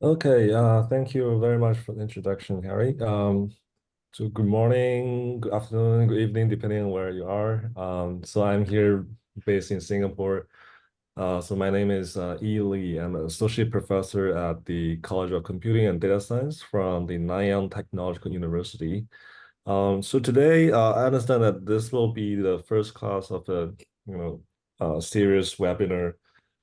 Okay, thank you very much for the introduction, Harry. So good morning, good afternoon, good evening, depending on where you are. So I'm here based in Singapore. So my name is Yi Li. I'm an associate professor at the College of Computing and Data Science from the Nanyang Technological University. So today, I understand that this will be the first class of the, series webinar.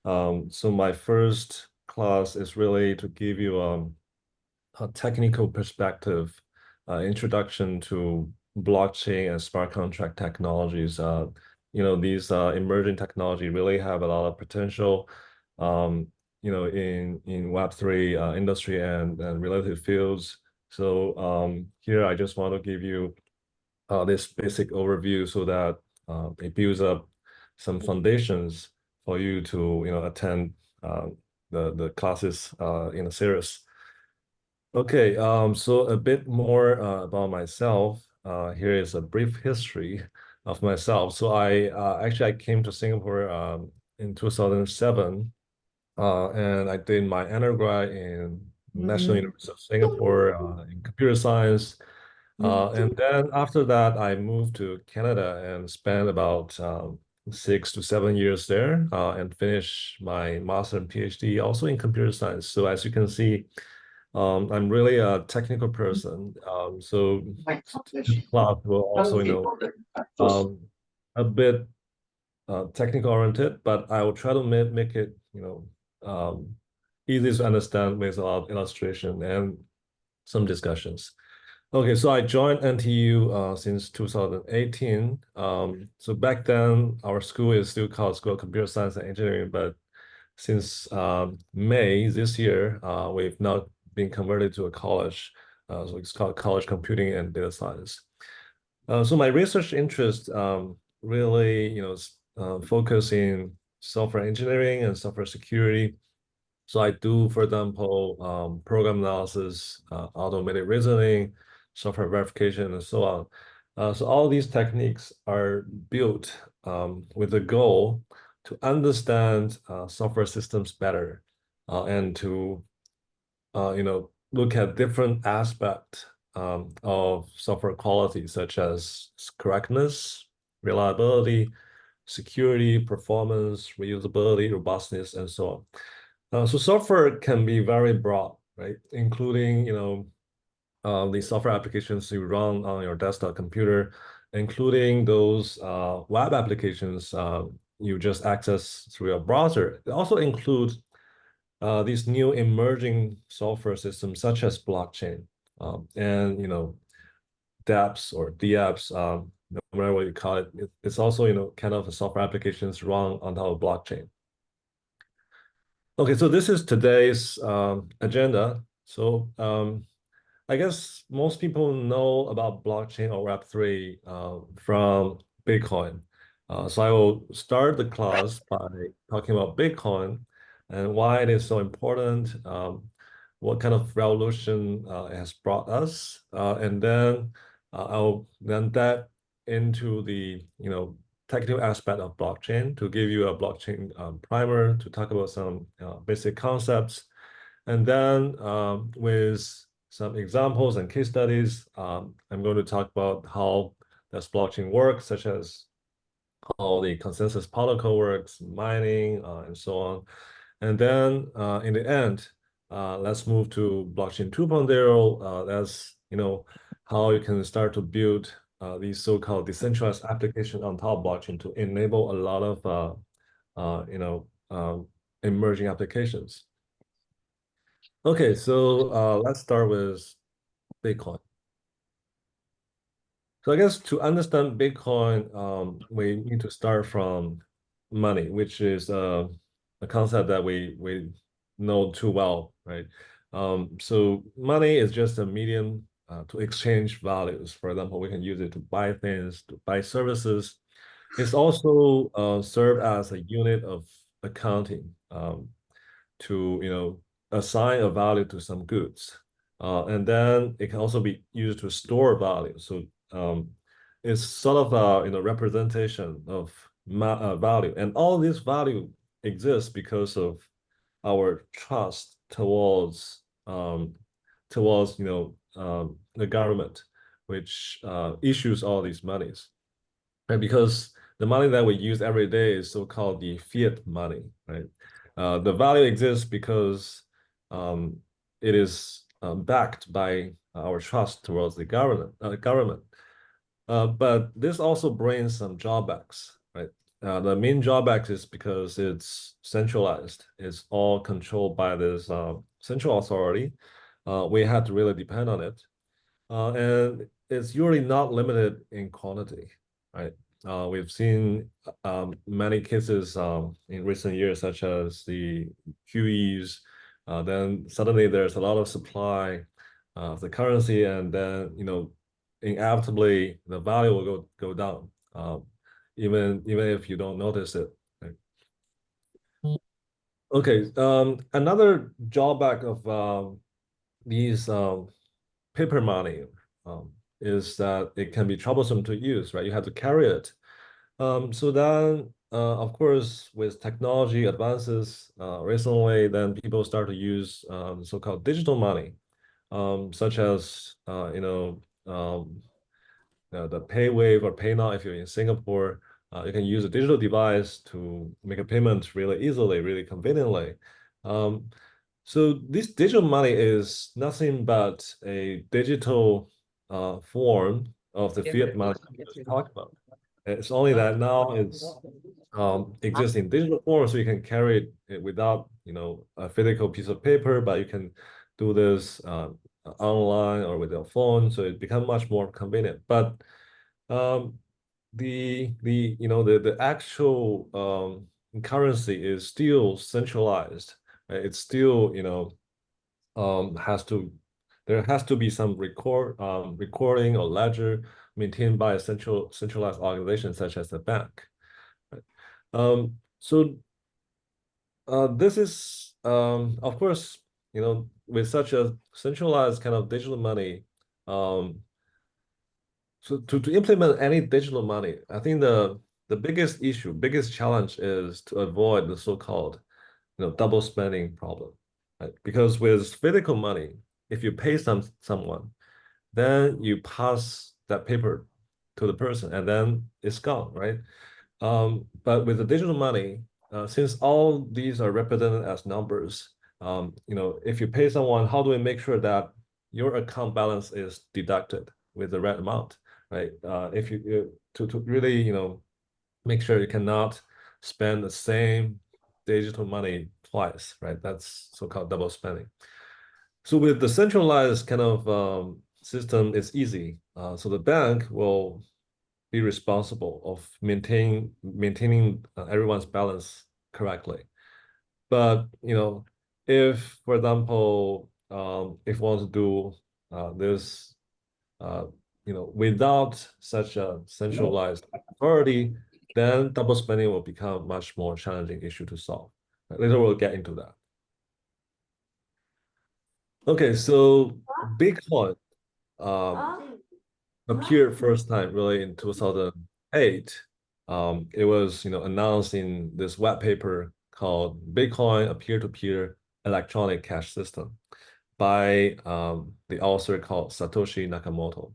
So my first class is really to give you a technical perspective, introduction to blockchain and smart contract technologies. These emerging technology really have a lot of potential, in Web3 industry and related fields. So here I just want to give you this basic overview so that it builds up some foundations for you to attend the classes in a series. Okay, so a bit more about myself. Here is a brief history of myself. So I came to Singapore in 2007, and I did my undergrad in National University of Singapore in computer science. And then after that, I moved to Canada and spent about 6 to 7 years there and finished my master and PhD also in computer science. So as you can see, I'm really a technical person. So this class will also, um, a bit technical oriented, but I will try to make it, easy to understand with a lot of illustration and some discussions. Okay, so I joined NTU since 2018. So back then, our school is still called School of Computer Science and Engineering, but since May this year, we've now been converted to a college. So it's called College Computing and Data Science. So my research interest really, focus in software engineering and software security. So I do, for example, program analysis, automated reasoning, software verification, and so on. So all these techniques are built with the goal to understand software systems better and to look at different aspects of software quality, such as correctness, reliability, security, performance, reusability, robustness, and so on. So software can be very broad, right? Including, the software applications you run on your desktop computer, including those web applications you just access through your browser. It also includes these new emerging software systems such as blockchain and dApps or dApps, no matter what you call it. It's also kind of a software applications run on top of blockchain. Okay, so this is today's agenda. So I guess most people know about blockchain or Web3 from Bitcoin. So I will start the class by talking about Bitcoin and why it is so important, what kind of revolution it has brought us, and then I'll then dive into the technical aspect of blockchain to give you a blockchain primer to talk about some basic concepts. And then with some examples and case studies, I'm going to talk about how does blockchain work, such as how the consensus protocol works, mining, and so on. And then in the end, let's move to blockchain 2.0. That's how you can start to build these so-called decentralized applications on top of blockchain to enable a lot of emerging applications. Okay, so let's start with Bitcoin. So I guess to understand Bitcoin, we need to start from money, which is a concept that we know too well, right? So money is just a medium to exchange values. For example, we can use it to buy things, to buy services. It's also serve as a unit of accounting to assign a value to some goods. And then it can also be used to store value. So it's sort of a representation of value, and all this value exists because of our trust towards towards the government, which issues all these monies. And because the money that we use every day is so-called the fiat money, right? The value exists because it is backed by our trust towards the government. But this also brings some drawbacks, right? The main drawback is because it's centralized. It's all controlled by this central authority. We have to really depend on it. And it's usually not limited in quantity, right? We've seen many cases in recent years, such as the QEs. Then suddenly there's a lot of supply of the currency, and then inevitably the value will go down, even if you don't notice it. Right? Okay. Another drawback of these paper money is that it can be troublesome to use, right? You have to carry it. So then, of course, with technology advances recently, then people start to use so-called digital money, such as the PayWave or PayNow if you're in Singapore. You can use a digital device to make a payment really easily, really conveniently. So this digital money is nothing but a digital form of the fiat money we just talked about. It's only that now it's exists in digital form, so you can carry it without a physical piece of paper, but you can do this online or with your phone, so it becomes much more convenient. But um, the actual currency is still centralized. Right? It's still there has to be some recording or ledger maintained by a centralized organization such as the bank. Right? So this is of course with such a centralized kind of digital money. So to implement any digital money, I think the biggest challenge is to avoid the so-called double spending problem, right? Because with physical money, if you pay someone, then you pass that paper to the person and then it's gone, right? But with the digital money, since all these are represented as numbers, if you pay someone, how do we make sure that your account balance is deducted with the right amount, right? If you to really make sure you cannot spend the same digital money twice, right? That's so-called double spending. So with the centralized kind of system, it's easy. So the bank will be responsible of maintaining everyone's balance correctly. But if, for example, if one wants to do this, without such a centralized authority, then double spending will become much more challenging issue to solve. Later we'll get into that. Okay, so Bitcoin appeared first time really in 2008. It was announced in this white paper called Bitcoin, a peer-to-peer electronic cash system by the author called Satoshi Nakamoto.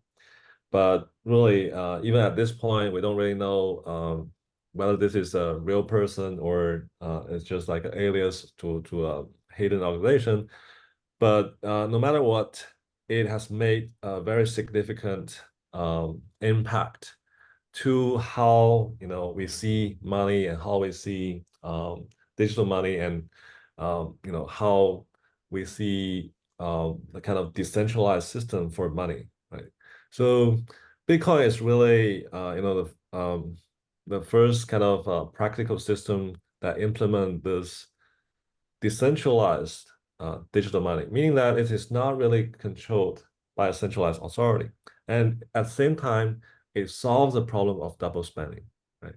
But really, even at this point, we don't really know whether this is a real person or it's just like an alias to a hidden organization. But no matter what, it has made a very significant impact to how we see money and how we see digital money and how we see the kind of decentralized system for money, right? So Bitcoin is really the first kind of practical system that implement this decentralized digital money, meaning that it is not really controlled by a centralized authority. And at the same time, it solves the problem of double spending, right?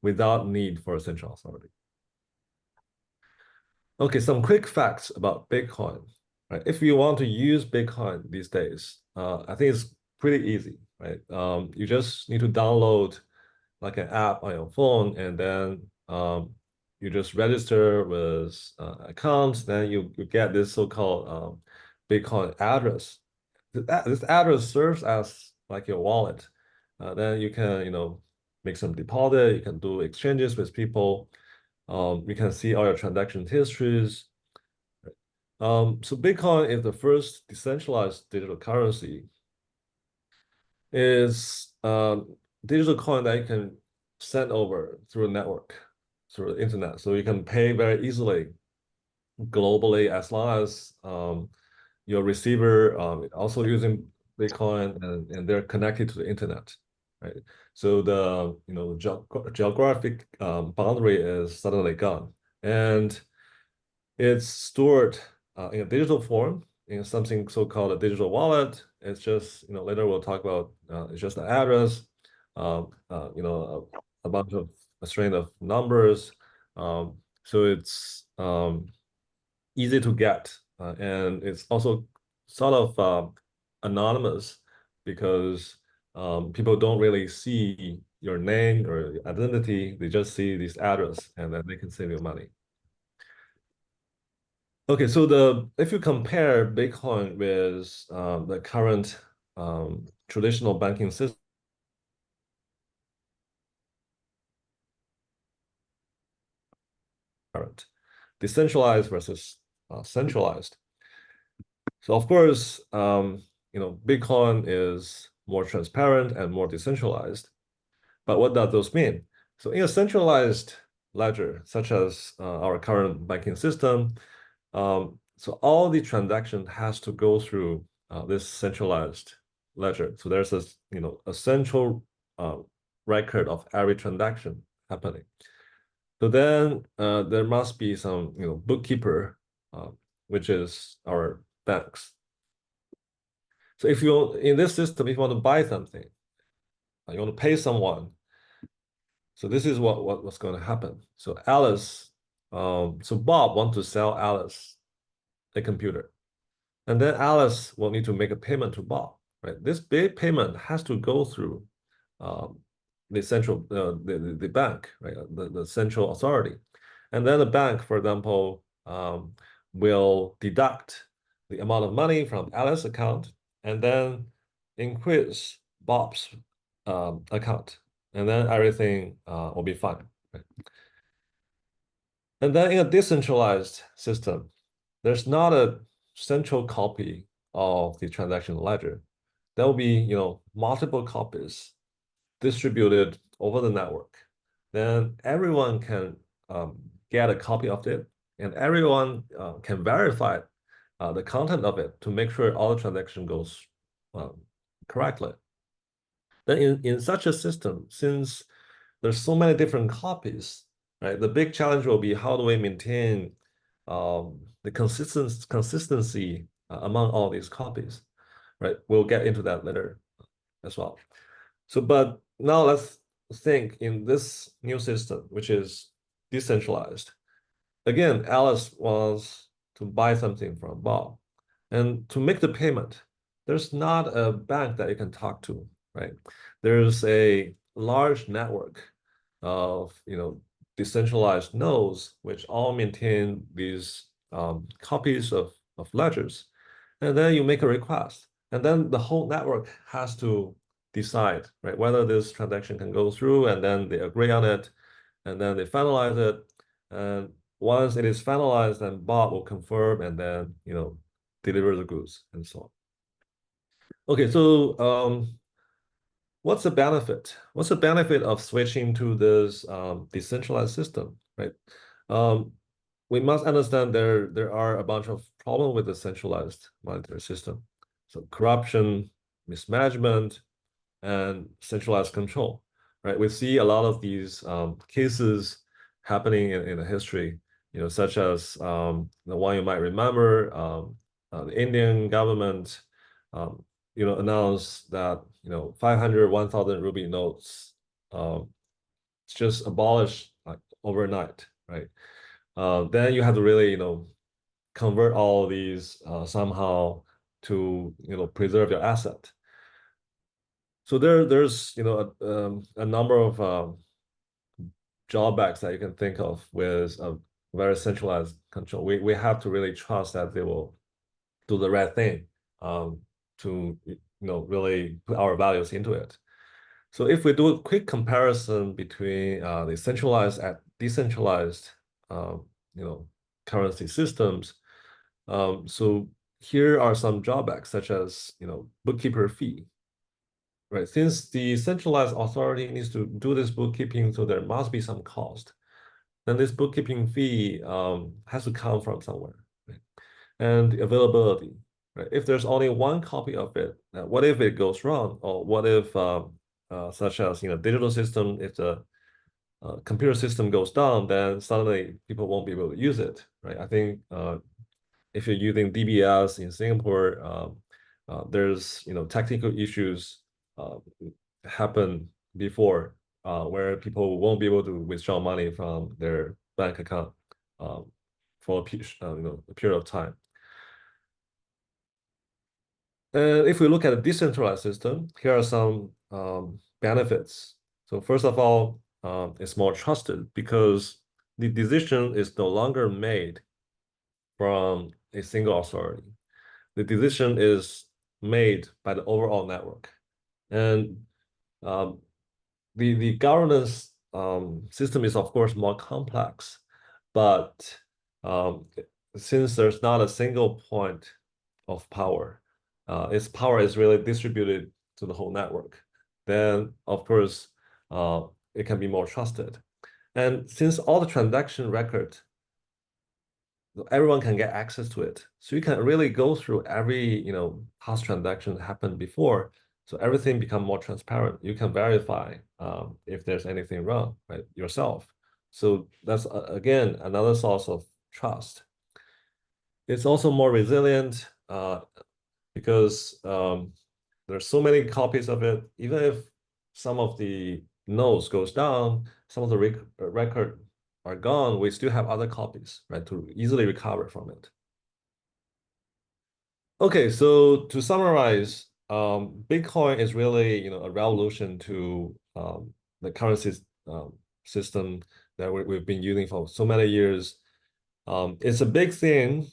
Without need for a central authority. Okay, some quick facts about Bitcoin, right? If you want to use Bitcoin these days, I think it's pretty easy, right? You just need to download like an app on your phone, and then you just register with accounts. Then you get this so-called Bitcoin address. This address serves as like your wallet. Then you can, make some deposit, you can do exchanges with people. You can see all your transaction histories. So Bitcoin is the first decentralized digital currency. Is digital coin that you can send over through a network, through the internet. So you can pay very easily globally as long as your receiver also using Bitcoin and they're connected to the internet, right? So the geographic boundary is suddenly gone, and it's stored in a digital form in something so-called a digital wallet. It's just, later we'll talk about, it's just an address, a bunch of a string of numbers. So it's easy to get, and it's also sort of anonymous because people don't really see your name or your identity. They just see this address, and then they can save you money. Okay, so if you compare Bitcoin with the current traditional banking system, current decentralized versus centralized. So of course, Bitcoin is more transparent and more decentralized. But what does those mean? So in a centralized ledger, such as our current banking system, so all the transaction has to go through this centralized ledger. So there's a central record of every transaction happening. So then there must be some, bookkeeper, which is our banks. So if you, in this system, if you want to buy something, you want to pay someone, so this is what's going to happen. So so Bob wants to sell Alice a computer. And then Alice will need to make a payment to Bob, right? This big payment has to go through the central, the bank, right? The central authority. And then the bank, for example, will deduct the amount of money from Alice's account and then increase Bob's account. And then everything will be fine. Right? And then in a decentralized system, there's not a central copy of the transaction ledger. There will be, multiple copies distributed over the network. Then everyone can get a copy of it, and everyone can verify the content of it to make sure all the transaction goes correctly. Then in such a system, since there's so many different copies, right? The big challenge will be how do we maintain the consistency among all these copies, right? We'll get into that later as well. So, but now let's think in this new system, which is decentralized. Again, Alice wants to buy something from Bob. And to make the payment, there's not a bank that you can talk to, right? There's a large network of, decentralized nodes, which all maintain these copies of ledgers. And then you make a request. And then the whole network has to decide, right, whether this transaction can go through, and then they agree on it, and then they finalize it. And once it is finalized, then Bob will confirm and then, deliver the goods and so on. Okay, so what's the benefit? What's the benefit of switching to this decentralized system, right? We must understand there are a bunch of problems with the centralized monetary system. So corruption, mismanagement, and centralized control, right? We see a lot of these cases happening in the history, such as the one you might remember, the Indian government, announced that 500, 1,000 rupee notes, it's just abolished like overnight, right? Then you have to really convert all these somehow to preserve your asset. So there's a number of drawbacks that you can think of with a very centralized control. We have to really trust that they will do the right thing to really put our values into it. So if we do a quick comparison between the centralized and decentralized um, currency systems, so here are some drawbacks such as bookkeeper fee. Right, since the centralized authority needs to do this bookkeeping, so there must be some cost. Then this bookkeeping fee has to come from somewhere, right? And the availability, right? If there's only one copy of it, what if it goes wrong? Or what if, such as digital system, if the computer system goes down, then suddenly people won't be able to use it, right? I think if you're using DBS in Singapore, there's technical issues uh, happen before where people won't be able to withdraw money from their bank account for a period of time. And if we look at a decentralized system, here are some benefits. So first of all, it's more trusted because the decision is no longer made from a single authority. The decision is made by the overall network. And um, the governance system is, of course, more complex, but um, since there's not a single point of power, its power is really distributed to the whole network, then, of course, it can be more trusted. And since all the transaction record everyone can get access to it. So you can really go through every, past transaction that happened before. So everything become more transparent. You can verify if there's anything wrong, right, yourself. So that's again another source of trust. It's also more resilient because there's so many copies of it. Even if some of the nodes goes down, some of the record are gone, we still have other copies, right, to easily recover from it. Okay, so to summarize, Bitcoin is really, a revolution to the currency system that we've been using for so many years. It's a big thing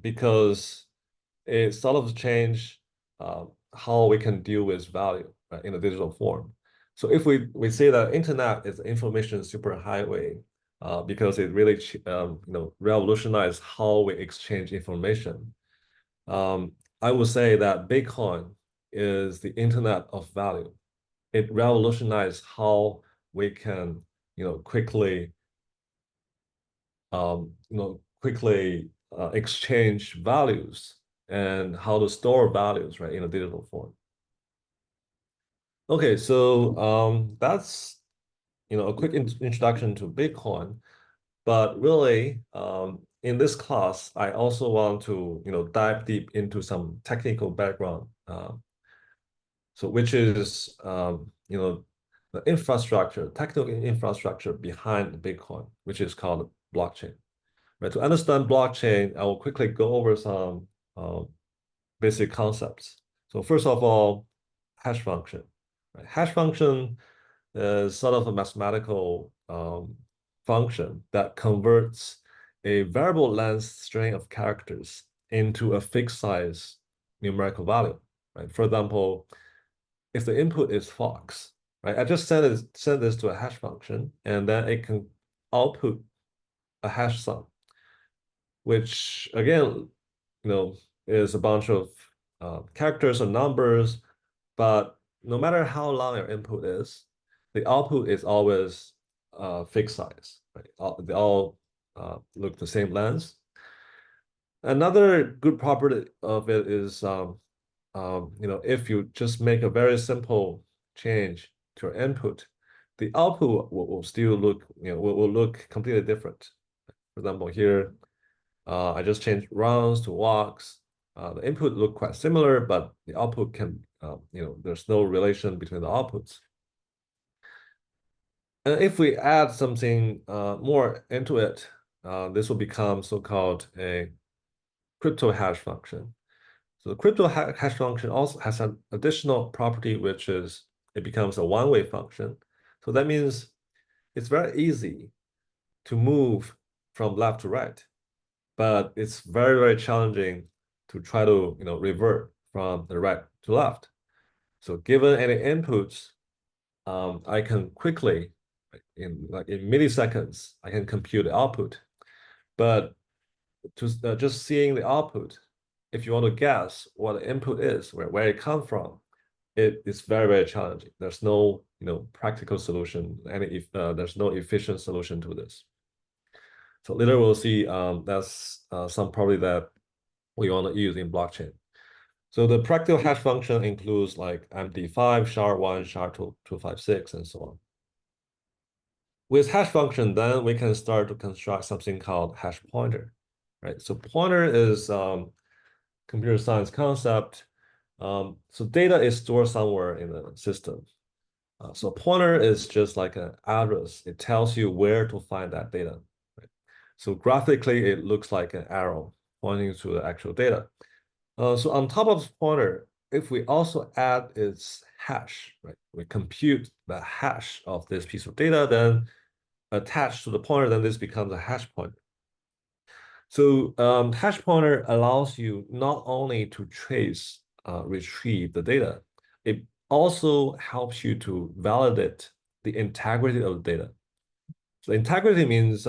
because it sort of changed how we can deal with value, right, in a digital form. So if we say that internet is information superhighway because it really revolutionized how we exchange information. I would say that Bitcoin is the internet of value. It revolutionized how we can quickly exchange values and how to store values, right, in a digital form. Okay, so that's a quick introduction to Bitcoin, but really in this class, I also want to dive deep into some technical background, so which is the infrastructure, technical infrastructure behind Bitcoin, which is called blockchain. Right, to understand blockchain, I will quickly go over some basic concepts. So first of all, hash function. Right? Hash function is sort of a mathematical function that converts a variable length string of characters into a fixed size numerical value. Right? For example, if the input is Fox, right? I just send this to a hash function, and then it can output a hash sum, which again, is a bunch of characters or numbers, but no matter how long your input is, the output is always fixed size, right? They all look the same length. Another good property of it is, if you just make a very simple change to your input, the output will still look, will look completely different. For example, here, I just changed rounds to walks. The input look quite similar, but the output can, there's no relation between the outputs. And if we add something more into it, this will become so-called a crypto hash function. So the crypto hash function also has an additional property, which is it becomes a one-way function. So that means it's very easy to move from left to right, but it's very, very challenging to try to revert from the right to left. So given any inputs, I can quickly, in milliseconds, I can compute the output. But just seeing the output, if you want to guess what the input is, where it comes from, it is very, very challenging. There's no practical solution, and there's no efficient solution to this. So later we'll see that's some probably that we want to use in blockchain. So the practical hash function includes like MD5, SHA-1, SHA-256, and so on. With hash function, then we can start to construct something called hash pointer, right? So pointer is computer science concept. So data is stored somewhere in the system. So pointer is just like an address. It tells you where to find that data. Right? So graphically, it looks like an arrow pointing to the actual data. So on top of pointer, if we also add its hash, right? We compute the hash of this piece of data, then attached to the pointer, then this becomes a hash pointer. So hash pointer allows you not only to retrieve the data, it also helps you to validate the integrity of the data. So integrity means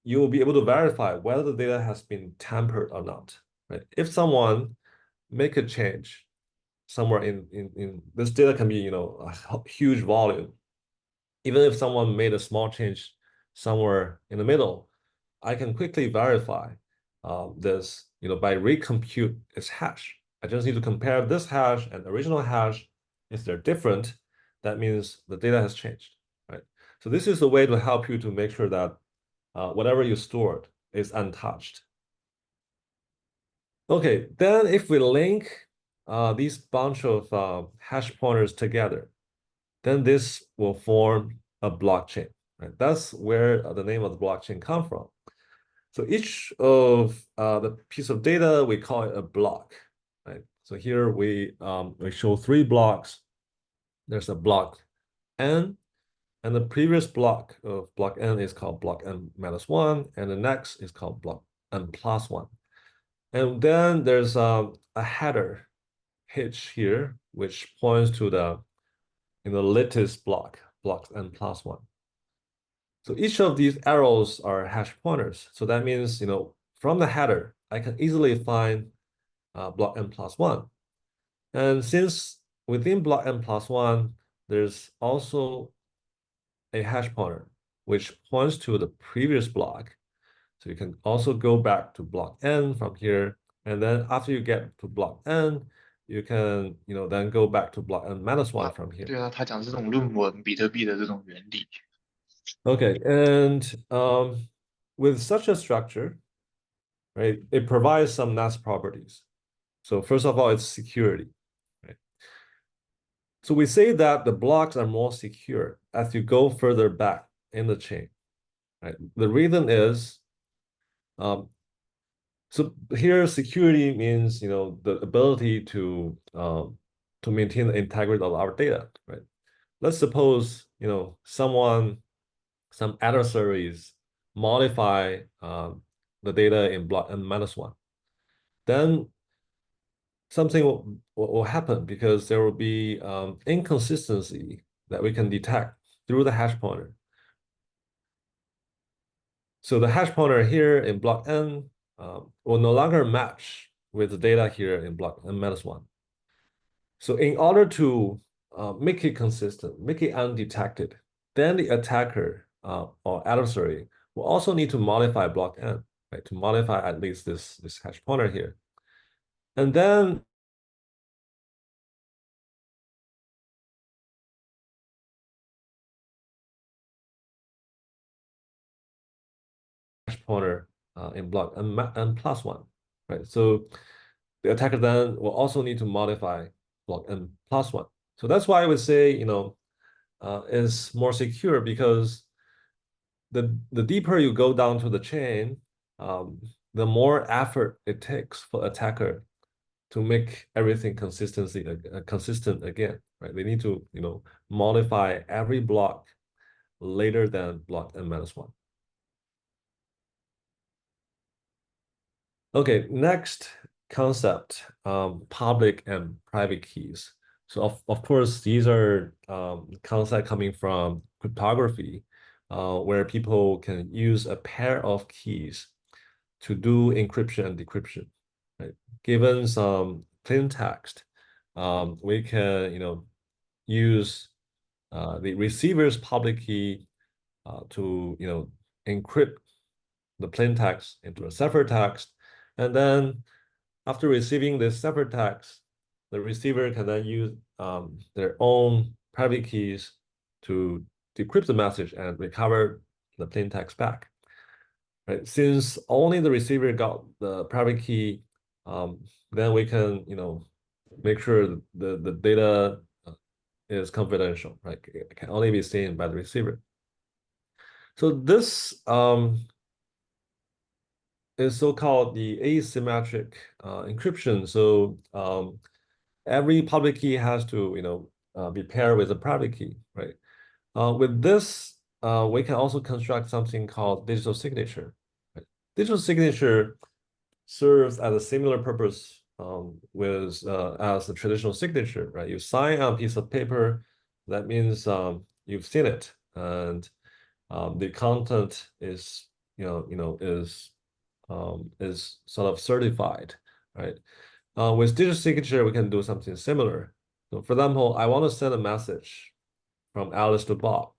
you will be able to verify whether the data has been tampered or not. Right? If someone make a change somewhere in this data can be a huge volume. Even if someone made a small change somewhere in the middle, I can quickly verify this by recompute its hash. I just need to compare this hash and the original hash. If they're different, that means the data has changed, right? So this is a way to help you to make sure that whatever you stored is untouched. Okay, then if we link these bunch of hash pointers together, then this will form a blockchain. Right? That's where the name of the blockchain comes from. So each of the piece of data, we call it a block. Right? So here we show 3 blocks. There's a block n, and the previous block of block n is called block n minus 1, and the next is called block n plus 1. And then there's a header hitch here, which points to the latest block n plus 1. So each of these arrows are hash pointers. So that means, from the header, I can easily find block n plus 1. And since within block n plus 1, there's also a hash pointer, which points to the previous block. So you can also go back to block n from here. And then after you get to block n, you can, then go back to block n minus 1 from here. 对啊，他讲这种论文，比特币的这种原理。Okay, and with such a structure, right, it provides some nice properties. So first of all, it's security, right? So we say that the blocks are more secure as you go further back in the chain, right? The reason is, so here security means, the ability to maintain the integrity of our data, right? Let's suppose, some adversaries modify the data in block n minus 1. Then something will happen because there will be inconsistency that we can detect through the hash pointer. So the hash pointer here in block n will no longer match with the data here in block n minus 1. So in order to make it consistent, make it undetected, then the attacker or adversary will also need to modify block n, right? To modify at least this hash pointer here. And then hash pointer in block n plus 1, right? So the attacker then will also need to modify block n plus 1. So that's why I would say, is more secure because the deeper you go down to the chain, the more effort it takes for attacker to make everything consistent again, right? They need to, modify every block later than block n minus 1. Okay, next concept, public and private keys. So of course, these are concepts coming from cryptography, where people can use a pair of keys to do encryption and decryption, right? Given some plain text, we can, use the receiver's public key to, encrypt the plain text into a ciphertext, and then after receiving this ciphertext, the receiver can then use their own private keys to decrypt the message and recover the plain text back. Right? Since only the receiver got the private key, then we can, make sure the data is confidential, right? It can only be seen by the receiver. So this is so-called the asymmetric encryption. So every public key has to, be paired with a private key, right? With this, we can also construct something called digital signature. Right? Digital signature serves as a similar purpose with as the traditional signature, right? You sign on a piece of paper, that means you've seen it, and the content is is sort of certified, right? With digital signature, we can do something similar. So for example, I want to send a message from Alice to Bob,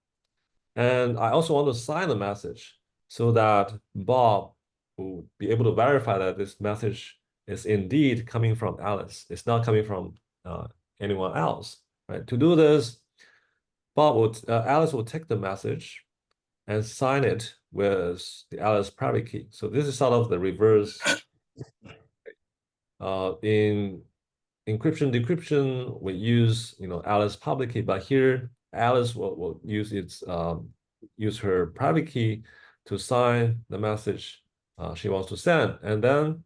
and I also want to sign the message so that Bob will be able to verify that this message is indeed coming from Alice. It's not coming from anyone else, right? To do this, Alice will take the message and sign it with the Alice private key. So this is sort of the reverse. In encryption decryption, we use Alice public key, but here Alice will use use her private key to sign the message she wants to send, and then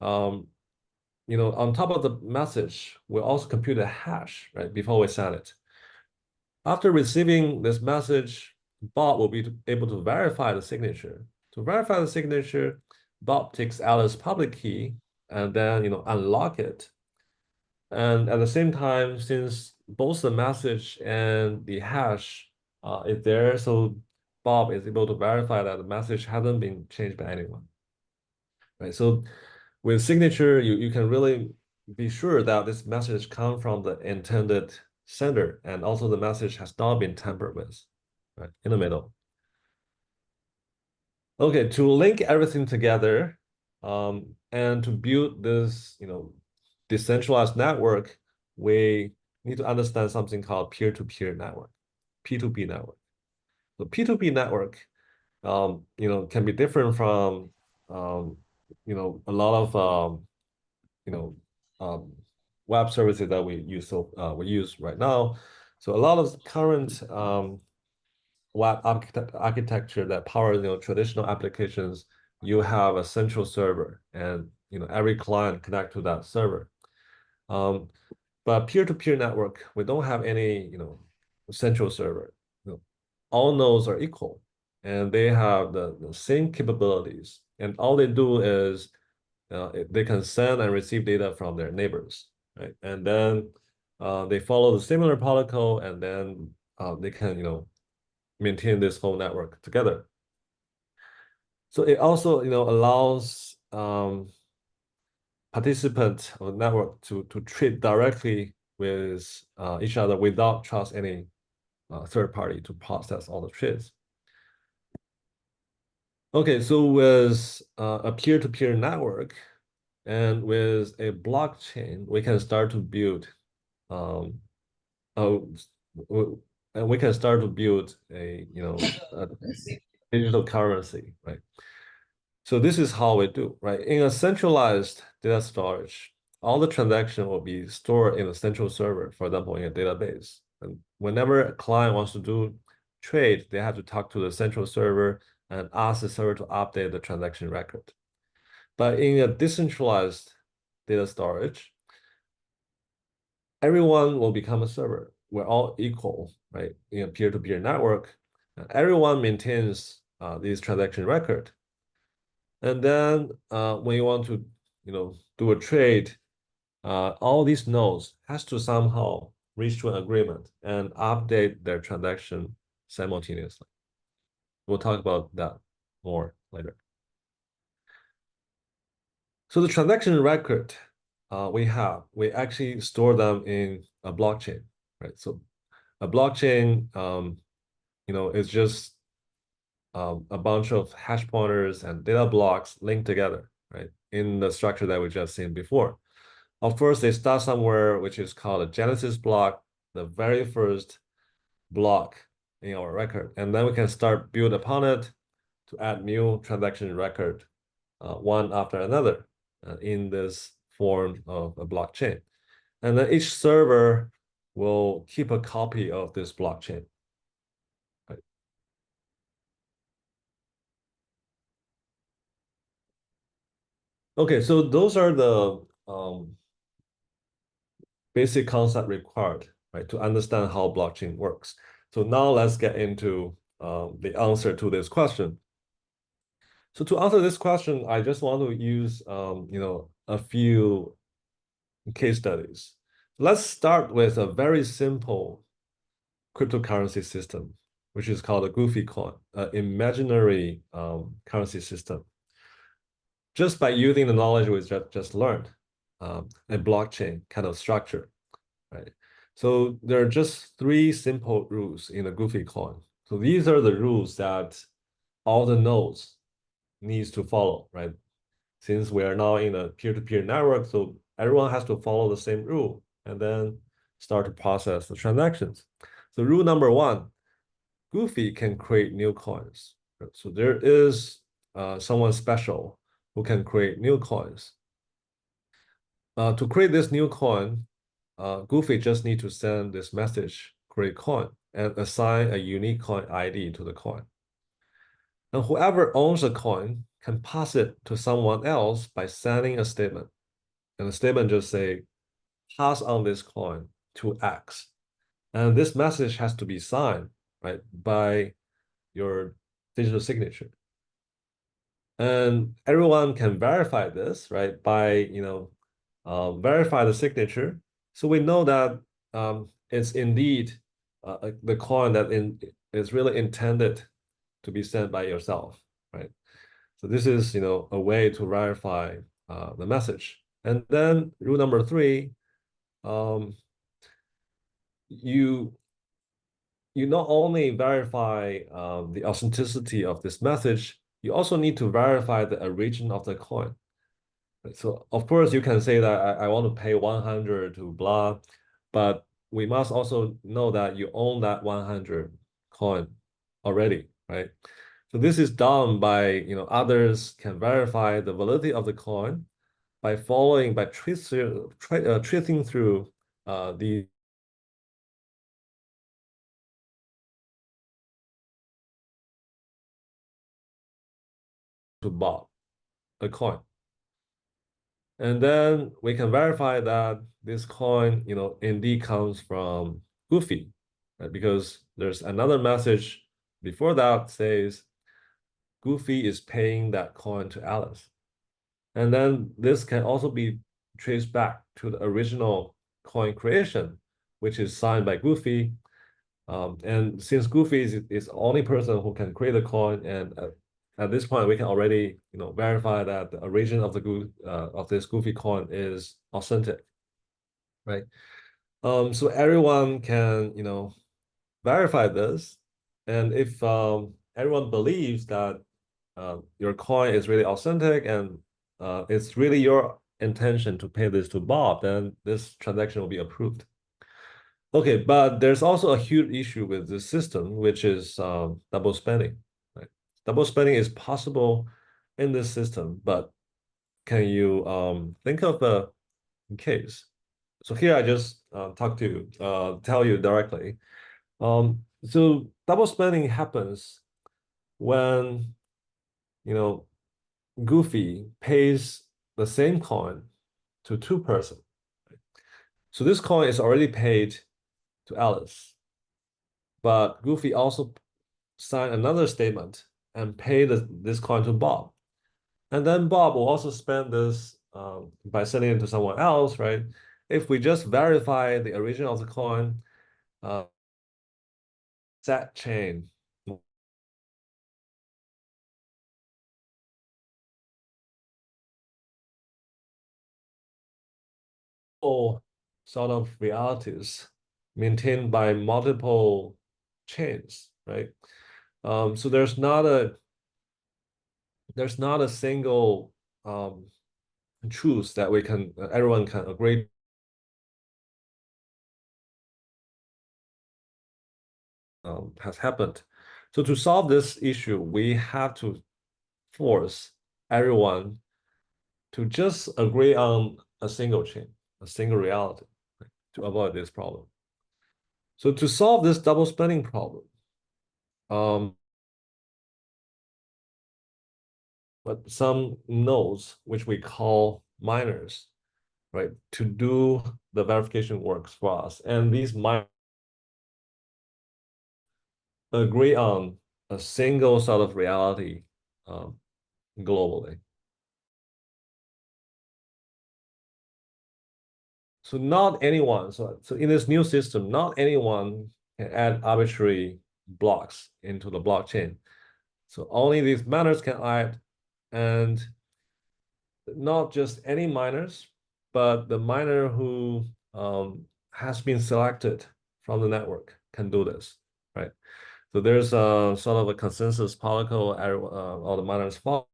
on top of the message, we'll also compute a hash, right, before we send it. After receiving this message, Bob will be able to verify the signature. To verify the signature, Bob takes Alice's public key and then unlock it. And at the same time, since both the message and the hash is there, so Bob is able to verify that the message hasn't been changed by anyone. Right. So with signature, you can really be sure that this message comes from the intended sender, and also the message has not been tampered with, right, in the middle. Okay, to link everything together, and to build this, decentralized network, we need to understand something called peer-to-peer network, P2P network. The P2P network, can be different from, a lot of, web services that we use right now. So a lot of current web architecture that powers traditional applications, you have a central server, and every client connect to that server. But peer-to-peer network, we don't have any central server. All nodes are equal, and they have the same capabilities, and all they do is they can send and receive data from their neighbors, right? And then they follow the similar protocol, and then they can maintain this whole network together. So it also allows participants of the network to trade directly with each other without trust any third party to process all the trades. Okay, so with a peer-to-peer network and with a blockchain, we can start to build and we can start to build a a digital currency, right? So this is how we do, right? In a centralized data storage, all the transaction will be stored in a central server, for example, in a database. And whenever a client wants to do trade, they have to talk to the central server and ask the server to update the transaction record. But in a decentralized data storage, everyone will become a server. We're all equal, right? In a peer-to-peer network, everyone maintains this transaction record. And then when you want to do a trade, all these nodes has to somehow reach to an agreement and update their transaction simultaneously. We'll talk about that more later. So the transaction record we actually store them in a blockchain, right? So a blockchain, is just a bunch of hash pointers and data blocks linked together, right? In the structure that we just seen before. First, they start somewhere, which is called a genesis block, the very first block in our record. And then we can start build upon it to add new transaction record, one after another, in this form of a blockchain. And then each server will keep a copy of this blockchain. Right? Okay, so those are the basic concept required, right, to understand how blockchain works. So now let's get into the answer to this question. So to answer this question, I just want to use a few case studies. Let's start with a very simple cryptocurrency system, which is called a Goofy coin, an imaginary currency system. Just by using the knowledge we just learned, a blockchain kind of structure, right? So there are just three simple rules in a Goofy coin. So these are the rules that all the nodes needs to follow, right? Since we are now in a peer-to-peer network, so everyone has to follow the same rule and then start to process the transactions. So rule number one, Goofy can create new coins. So there is someone special who can create new coins. To create this new coin, Goofy just need to send this message, create coin, and assign a unique coin ID to the coin. And whoever owns a coin can pass it to someone else by sending a statement. And the statement just say, pass on this coin to X. And this message has to be signed, right, by your digital signature. And everyone can verify this, right, by, verify the signature. So we know that it's indeed the coin that is really intended to be sent by yourself, right? So this is, a way to verify the message. And then rule number three, you not only verify the authenticity of this message, you also need to verify the origin of the coin. So of course you can say that I want to pay 100 to blah, but we must also know that you own that 100 coin already, right? So this is done by, others can verify the validity of the coin by tracing through the to Bob, a coin. And then we can verify that this coin, indeed comes from Goofy, right? Because there's another message before that says Goofy is paying that coin to Alice. And then this can also be traced back to the original coin creation, which is signed by Goofy. And since Goofy is the only person who can create a coin, and at this point we can already verify that the origin of this Goofy coin is authentic, right? So everyone can verify this, and if everyone believes that your coin is really authentic and it's really your intention to pay this to Bob, then this transaction will be approved. Okay, but there's also a huge issue with this system, which is double spending. Right? Double spending is possible in this system, but can you think of a case? So here I just tell you directly. So double spending happens when Goofy pays the same coin to two persons. So this coin is already paid to Alice, but Goofy also signed another statement and pay this coin to Bob. And then Bob will also spend this by sending it to someone else, right? If we just verify the origin of the coin, that chain all sort of realities maintained by multiple chains, right? So there's not a single truth that everyone can agree has happened. So to solve this issue, we have to force everyone to just agree on a single chain, a single reality, right, to avoid this problem. So to solve this double spending problem, but some nodes, which we call miners, right, to do the verification works for us. And these miners agree on a single sort of reality globally. So not anyone, so in this new system, not anyone can add arbitrary blocks into the blockchain. So only these miners can add, and not just any miners, but the miner who has been selected from the network can do this, right? So there's a sort of a consensus protocol all the miners follow.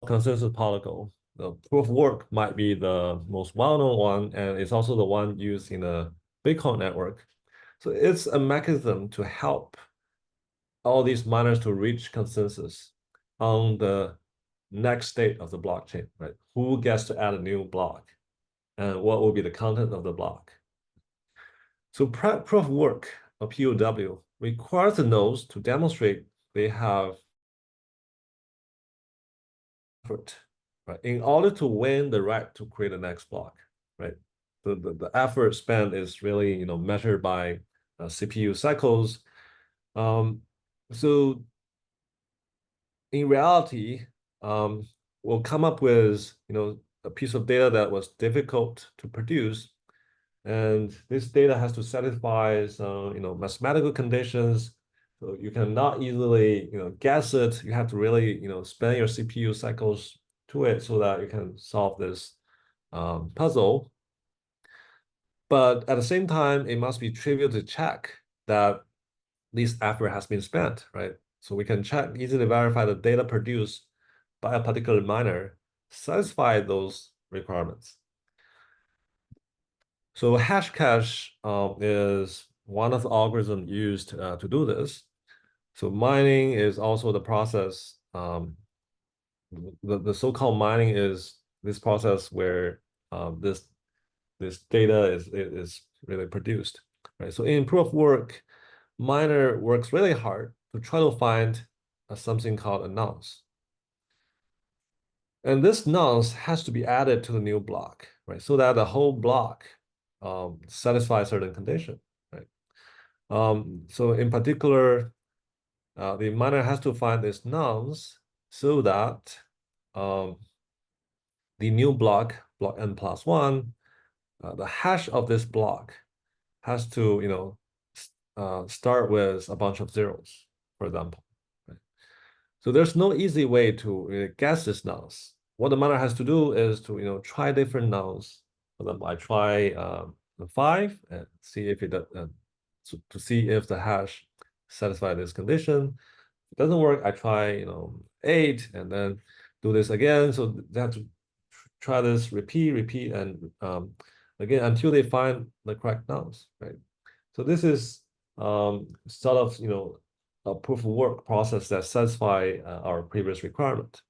Consensus protocol. The proof of work might be the most well-known one, and it's also the one used in the Bitcoin network. So it's a mechanism to help all these miners to reach consensus on the next state of the blockchain, right? Who gets to add a new block and what will be the content of the block. So proof of work, or POW, requires the nodes to demonstrate they have effort, right? In order to win the right to create the next block, right? The effort spent is really, measured by CPU cycles. So in reality, we'll come up with, a piece of data that was difficult to produce. And this data has to satisfy some, mathematical conditions. So you cannot easily, guess it. You have to really, spend your CPU cycles to it so that you can solve this puzzle. But at the same time, it must be trivial to check that this effort has been spent, right? So we can check, easily verify the data produced by a particular miner satisfy those requirements. So Hashcash is one of the algorithms used to do this. So mining is also the process. The so-called mining is this process where this data is really produced, right? So in proof of work, miner works really hard to try to find something called a nonce. And this nonce has to be added to the new block, right? So that the whole block satisfies certain condition, right? So in particular, the miner has to find this nonce so that the new block n+1, the hash of this block has to, start with a bunch of zeros, for example. Right? So there's no easy way to guess this nonce. What the miner has to do is to try different nonce. For example, I try 5 and see if it to see if the hash satisfy this condition. If it doesn't work, I try 8 and then do this again. So they have to try this, repeat, and again until they find the correct nonce, right? So this is sort of a proof of work process that satisfy our previous requirement.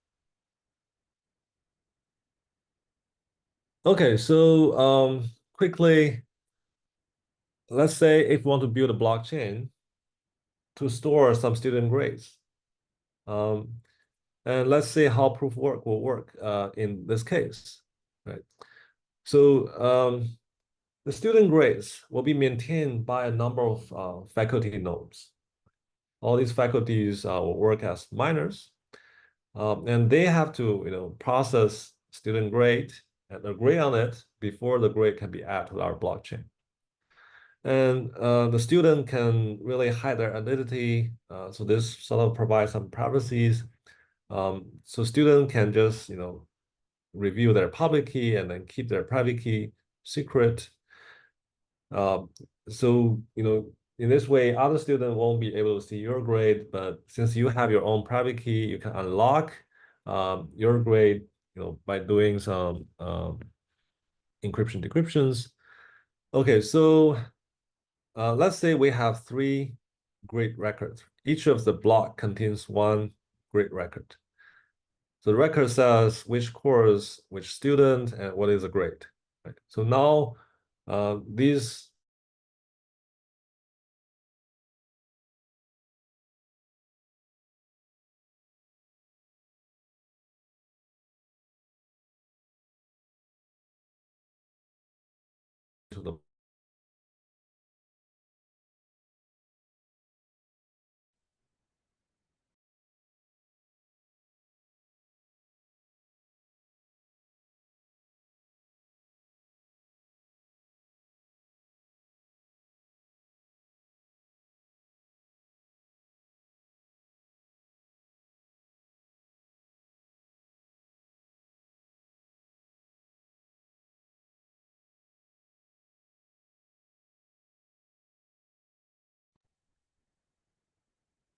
Okay, so quickly, let's say if we want to build a blockchain to store some student grades. And let's see how proof of work will work in this case. right? So the student grades will be maintained by a number of faculty nodes. All these faculties will work as miners, and they have to process student grade and agree on it before the grade can be added to our blockchain. And the student can really hide their identity. So this sort of provides some privacies. So student can just review their public key and then keep their private key secret. So in this way, other student won't be able to see your grade, but since you have your own private key, you can unlock your grade by doing some encryption decryptions. Okay, so let's say we have 3 grade records. Each of the block contains 1 grade record. So the record says which course, which student, and what is the grade. Right? So now these to the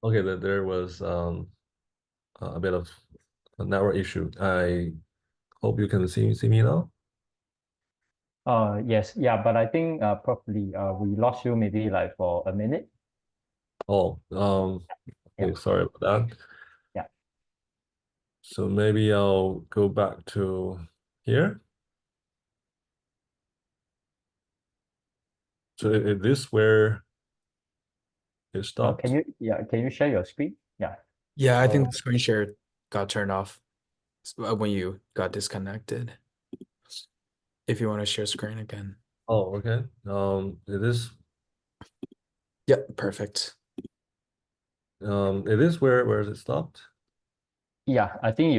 okay, there was a bit of a network issue. I hope you can see me now. Yes, yeah, but I think probably we lost you maybe like for a minute. Oh, okay, Yeah. sorry about that. Yeah. So maybe I'll go back to here. So is this where it stopped? Can you share your screen? Yeah. Yeah, I think the screen share got turned off when you got disconnected. If you want to share screen again. Oh, okay. It is Yeah, perfect. it is where it stopped. Yeah, I think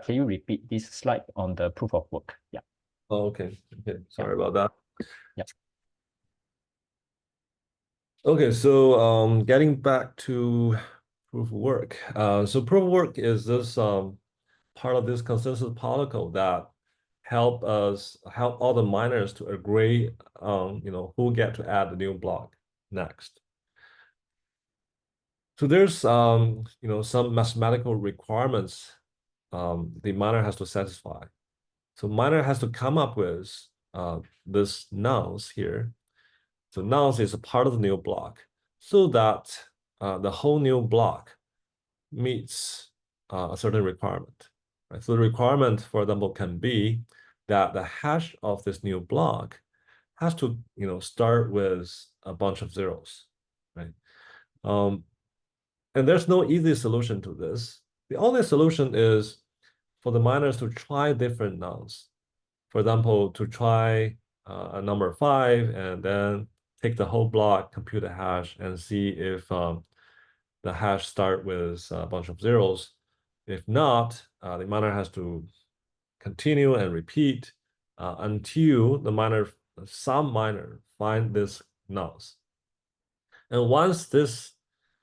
can you repeat this slide on the proof of work? Yeah. Oh, okay. Sorry about that. Yeah. Okay, so getting back to proof of work. So proof of work is this part of this consensus protocol that help all the miners to agree on who get to add the new block next. So there's some mathematical requirements the miner has to satisfy. So miner has to come up with this nonce here. So nonce is a part of the new block so that the whole new block meets a certain requirement. Right? So the requirement, for example, can be that the hash of this new block has to start with a bunch of zeros, right? And there's no easy solution to this. The only solution is for the miners to try different nonce. For example, to try a number 5 and then take the whole block, compute the hash, and see if the hash start with a bunch of zeros. If not, the miner has to continue and repeat until some miner find this nonce. And once this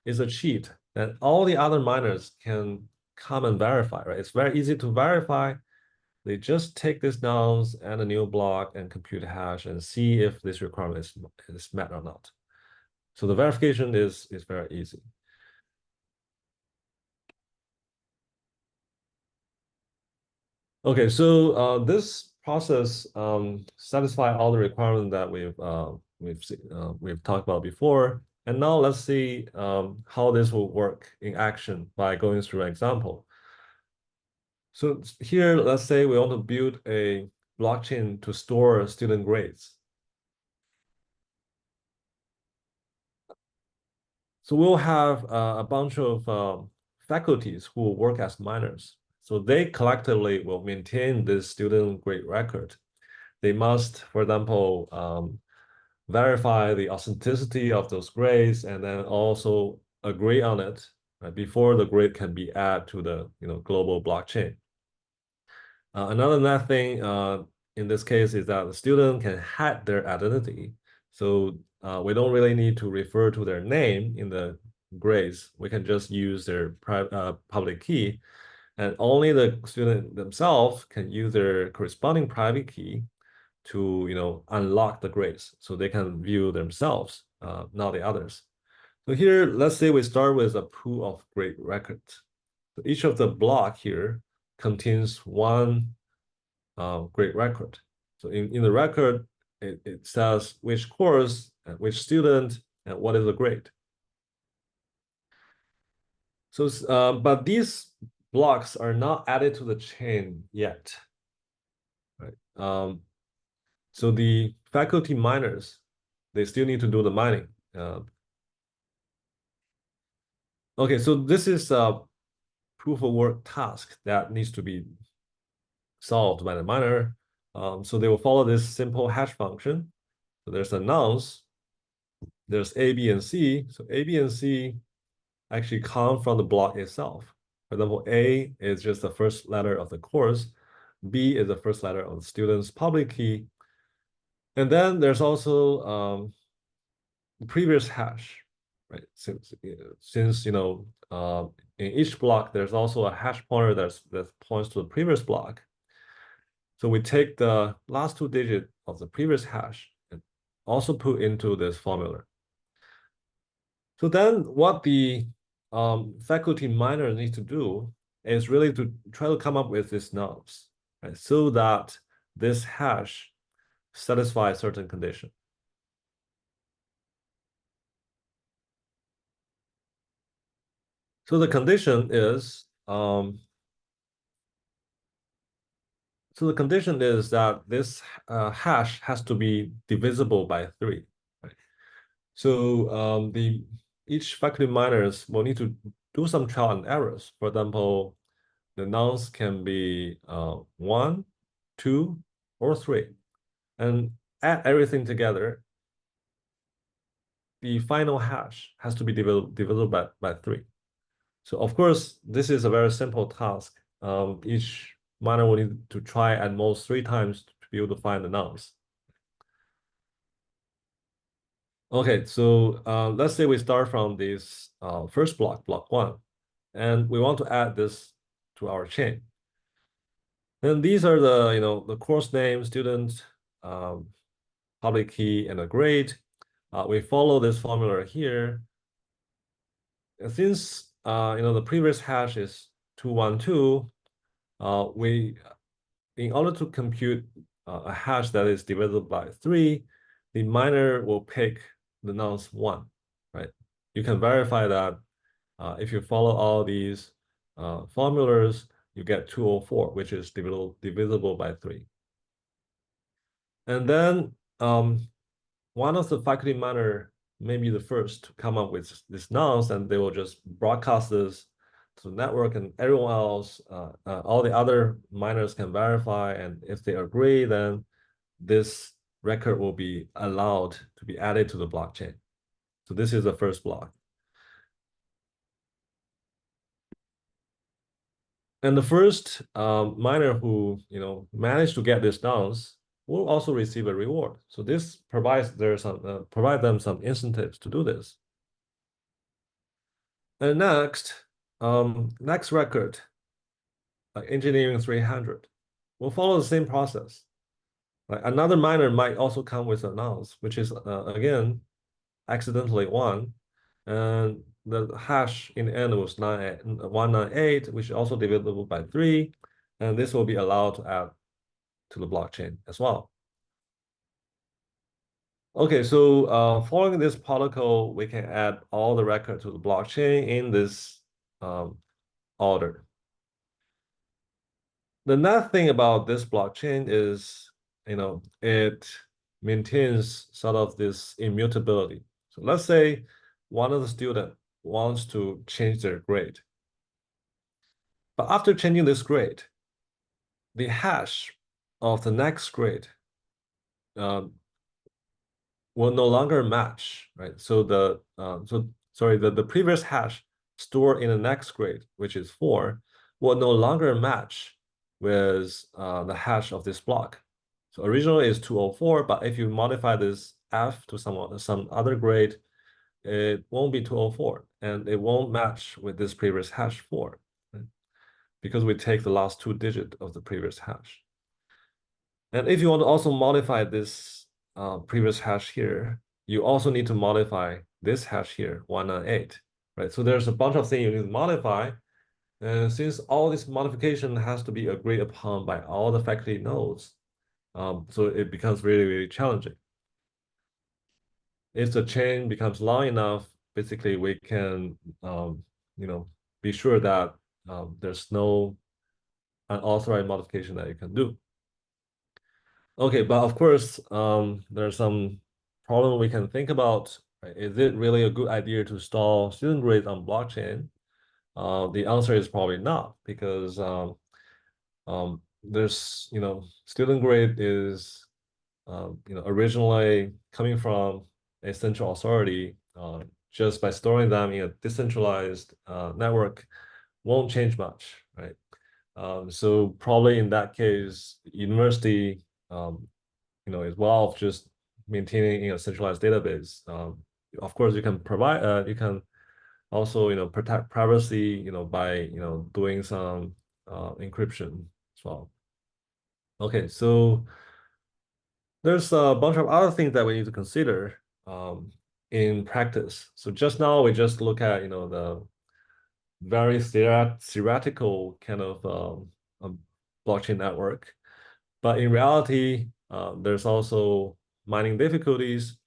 is achieved, then all the other miners can come and verify, right? It's very easy to verify. They just take this nonce and a new block and compute a hash and see if this requirement is met or not. So the verification is very easy. Okay, so this process satisfy all the requirements that we've talked about before. And now let's see how this will work in action by going through an example. So here, let's say we want to build a blockchain to store student grades. So we'll have a bunch of faculties who will work as miners. So they collectively will maintain this student grade record. They must, for example, verify the authenticity of those grades and then also agree on it, right, before the grade can be added to the global blockchain. Another nice thing in this case is that the student can hide their identity. So we don't really need to refer to their name in the grades. We can just use their public key, and only the student themselves can use their corresponding private key to unlock the grades, so they can view themselves, not the others. So here, let's say we start with a pool of grade records. So each of the block here contains one grade record. So in the record, it says which course and which student and what is the grade. So, but these blocks are not added to the chain yet, right? So the faculty miners, they still need to do the mining. Okay, so this is a proof of work task that needs to be solved by the miner. So they will follow this simple hash function. So there's a nonce, there's A, B, and C. So A, B, and C actually come from the block itself. For example, A is just the first letter of the course. B is the first letter of the student's public key. And then there's also the previous hash, right? Since in each block there's also a hash pointer that points to the previous block. So we take the last two digits of the previous hash and also put into this formula. So then what the faculty miner needs to do is really to try to come up with this nonce, right? So that this hash satisfies certain condition. So the condition is that this hash has to be divisible by 3. Right? So each faculty miners will need to do some trial and errors. For example, the nonce can be 1, 2, or 3, and add everything together. The final hash has to be divisible by 3. So of course, this is a very simple task. Each miner will need to try at most 3 times to be able to find the nonce. Okay, so let's say we start from this first block 1, and we want to add this to our chain. Then these are the course name, student, public key, and a grade. We follow this formula here. And since the previous hash is 212, in order to compute a hash that is divisible by 3, the miner will pick the nonce 1, right? You can verify that if you follow all these formulas, you get 204, which is divisible by 3. And then one of the faculty miner may be the first to come up with this nonce, and they will just broadcast this to the network, and everyone else, all the other miners can verify, and if they agree, then this record will be allowed to be added to the blockchain. So this is the first block. And the first miner who managed to get this nonce will also receive a reward. So this provides them some incentives to do this. And next record, engineering 300, will follow the same process. Like another miner might also come with a nonce, which is again accidentally 1, and the hash in the end was 198, which is also divisible by 3, and this will be allowed to add to the blockchain as well. Okay, so following this protocol, we can add all the records to the blockchain in this order. The nice thing about this blockchain is, it maintains sort of this immutability. So let's say one of the students wants to change their grade. But after changing this grade, the hash of the next grade will no longer match, right? So the previous hash stored in the next grade, which is 4, will no longer match with the hash of this block. So originally it's 204, but if you modify this f to some other grade, it won't be 204, and it won't match with this previous hash 4, right? Because we take the last 2 digits of the previous hash. And if you want to also modify this previous hash here, you also need to modify this hash here, 198, right? So there's a bunch of things you need to modify. And since all this modification has to be agreed upon by all the faculty nodes, so it becomes really, really challenging. If the chain becomes long enough, basically we can, be sure that there's no unauthorized modification that you can do. Okay, but of course, there's some problem we can think about. Right? Is it really a good idea to store student grades on blockchain? The answer is probably not, because there's, student grade is, originally coming from a central authority. Just by storing them in a decentralized network won't change much, right? So probably in that case, university, is well off just maintaining in a centralized database. Of course, you can provide, you can also, protect privacy, by, doing some encryption as well. Okay, so there's a bunch of other things that we need to consider in practice. So just now we just look at, the very theoretical kind of blockchain network. But in reality, there's also mining difficulties.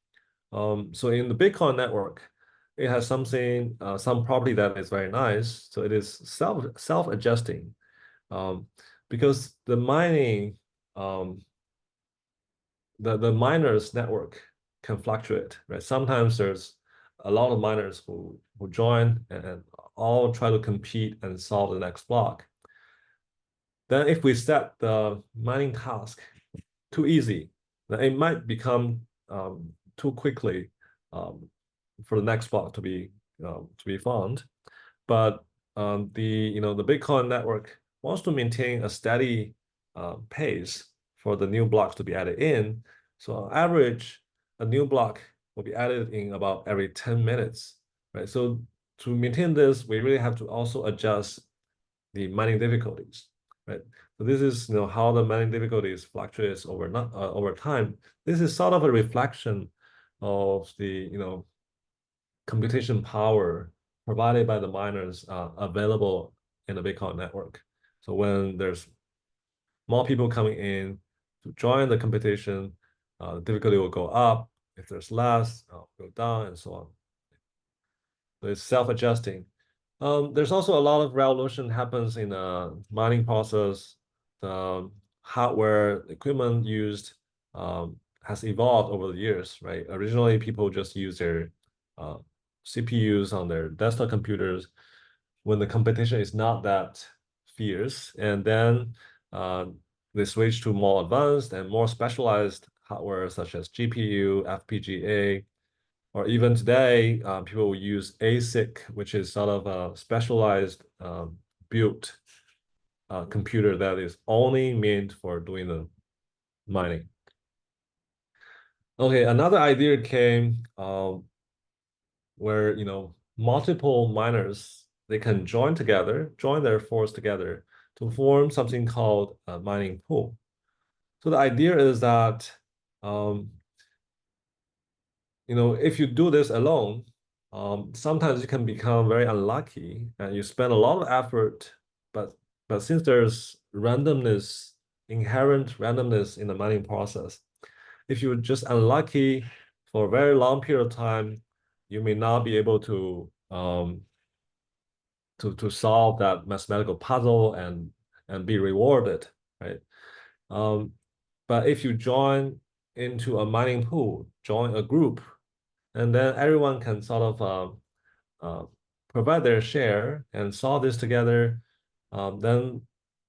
So in the Bitcoin network, it has something, some property that is very nice. So it is self-adjusting, because the mining, the miners network can fluctuate, right? Sometimes there's a lot of miners who join and all try to compete and solve the next block. Then if we set the mining task too easy, then it might become too quickly for the next block to be found. But the Bitcoin network wants to maintain a steady pace for the new blocks to be added in. So on average, a new block will be added in about every 10 minutes, right? So to maintain this, we really have to also adjust the mining difficulties, right? So this is how the mining difficulties fluctuates over time. This is sort of a reflection of the computation power provided by the miners available in the Bitcoin network. So when there's more people coming in to join the computation, the difficulty will go up. If there's less, go down, and so on. So it's self-adjusting. There's also a lot of revolution happens in the mining process. The hardware equipment used has evolved over the years, right? Originally, people just use their CPUs on their desktop computers when the competition is not that fierce, and then they switch to more advanced and more specialized hardware such as GPU, FPGA, or even today, people will use ASIC, which is sort of a specialized built computer that is only meant for doing the mining. Okay, another idea came where multiple miners, they can join their force together to form something called a mining pool. So the idea is that if you do this alone, sometimes you can become very unlucky and you spend a lot of effort, but since there's randomness, inherent randomness in the mining process, if you're just unlucky for a very long period of time, you may not be able to solve that mathematical puzzle and be rewarded, right? But if you join into a mining pool, join a group, and then everyone can sort of provide their share and solve this together, then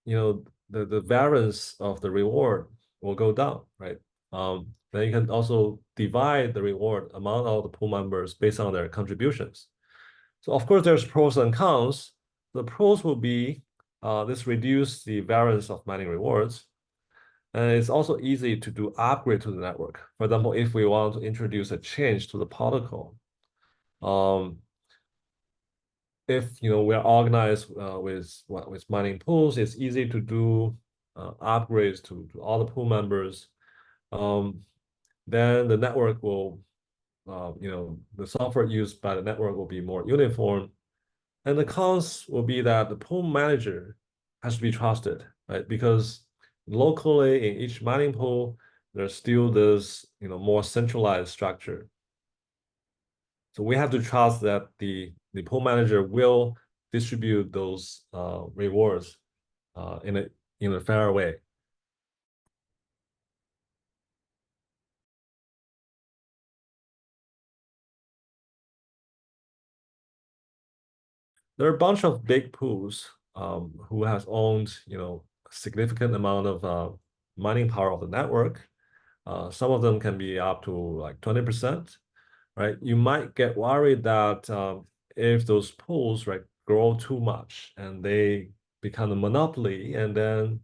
the variance of the reward will go down, right? Then you can also divide the reward among all the pool members based on their contributions. So of course, there's pros and cons. The pros will be this reduce the variance of mining rewards. And it's also easy to do upgrade to the network. For example, if we want to introduce a change to the protocol, if we're organized with mining pools, it's easy to do upgrades to all the pool members. Then the network will, the software used by the network will be more uniform. And the cons will be that the pool manager has to be trusted, right? Because locally in each mining pool, there's still this more centralized structure. So we have to trust that the pool manager will distribute those rewards in a fair way. There are a bunch of big pools who has owned a significant amount of mining power of the network. Some of them can be up to like 20%, right? You might get worried that if those pools grow too much and they become a monopoly, and then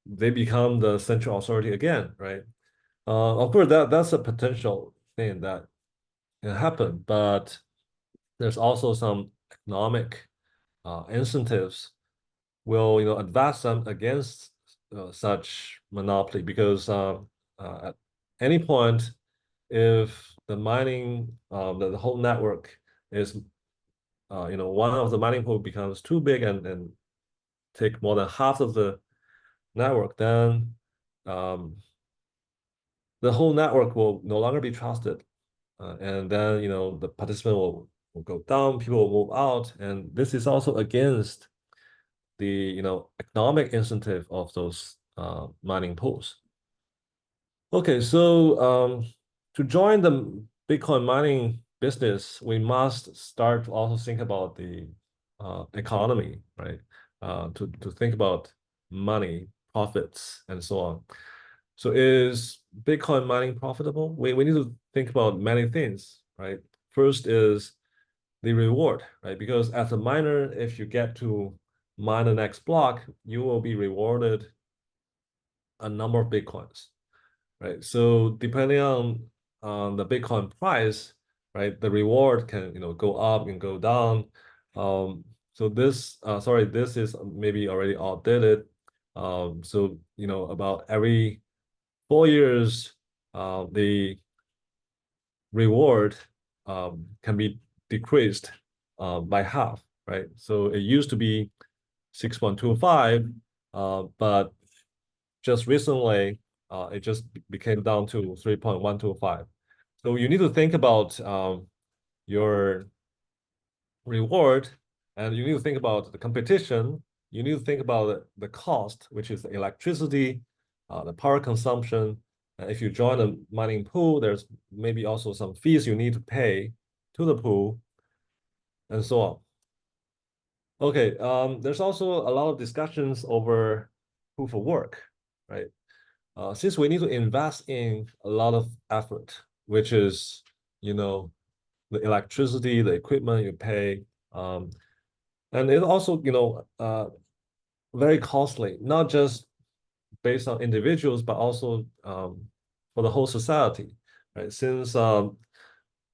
they become the central authority again, right? Of course, that's a potential thing that can happen, but there's also some economic incentives will advance them against such monopoly, because at any point, if the mining the whole network is one of the mining pool becomes too big and take more than half of the network, then the whole network will no longer be trusted, and then the participant will go down, people will move out, and this is also against the economic incentive of those mining pools. Okay, so to join the Bitcoin mining business, we must start to also think about the economy, right? To think about money, profits, and so on. So is Bitcoin mining profitable? We need to think about many things, right? First is the reward, right? Because as a miner, if you get to mine the next block, you will be rewarded a number of Bitcoins, right? So depending on the Bitcoin price, right, the reward can go up and go down. So this this is maybe already outdated. So about every 4 years, the reward can be decreased by half, right? So it used to be 6.25, but just recently it just became down to 3.125. So you need to think about your reward, and you need to think about the competition. You need to think about the cost, which is the electricity, the power consumption. If you join a mining pool, there's maybe also some fees you need to pay to the pool, and so on. Okay, there's also a lot of discussions over proof of work, right? Since we need to invest in a lot of effort, which is, the electricity, the equipment you pay, and it also, very costly, not just based on individuals, but also for the whole society, right? Since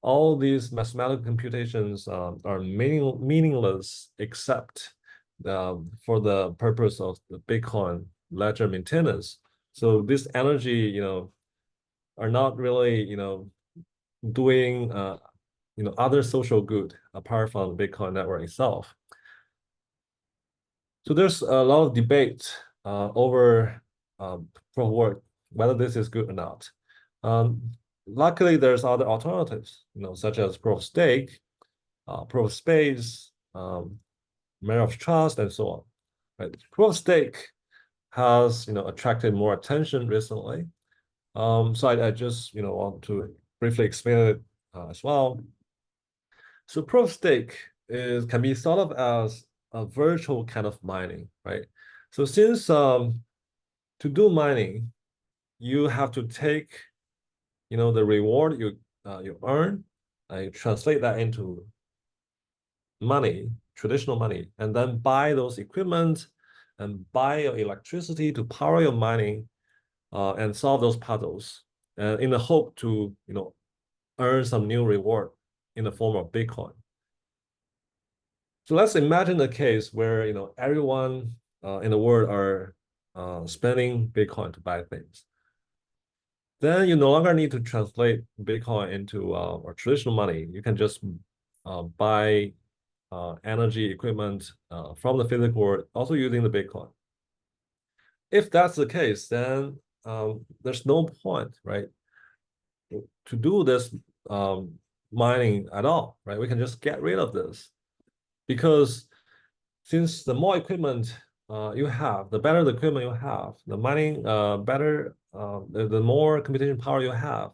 all these mathematical computations are meaningless except for the purpose of the Bitcoin ledger maintenance. So this energy, are not really, doing, other social good apart from the Bitcoin network itself. So there's a lot of debate over proof of work, whether this is good or not. Luckily, there's other alternatives, such as proof of stake, proof of space, measure of trust, and so on. Right? Proof of stake has attracted more attention recently. So I just want to briefly explain it as well. So proof of stake can be thought of as a virtual kind of mining, right? So since to do mining, you have to take, the reward you earn, you translate that into money, traditional money, and then buy those equipment and buy your electricity to power your mining, and solve those puzzles, in the hope to, earn some new reward in the form of Bitcoin. So let's imagine a case where, everyone in the world are spending Bitcoin to buy things. Then you no longer need to translate Bitcoin into or traditional money. You can just buy energy equipment from the physical world, also using the Bitcoin. If that's the case, then there's no point, right, to do this mining at all, right? We can just get rid of this, because since the more equipment you have, the better the equipment you have, the mining better, the more computation power you have,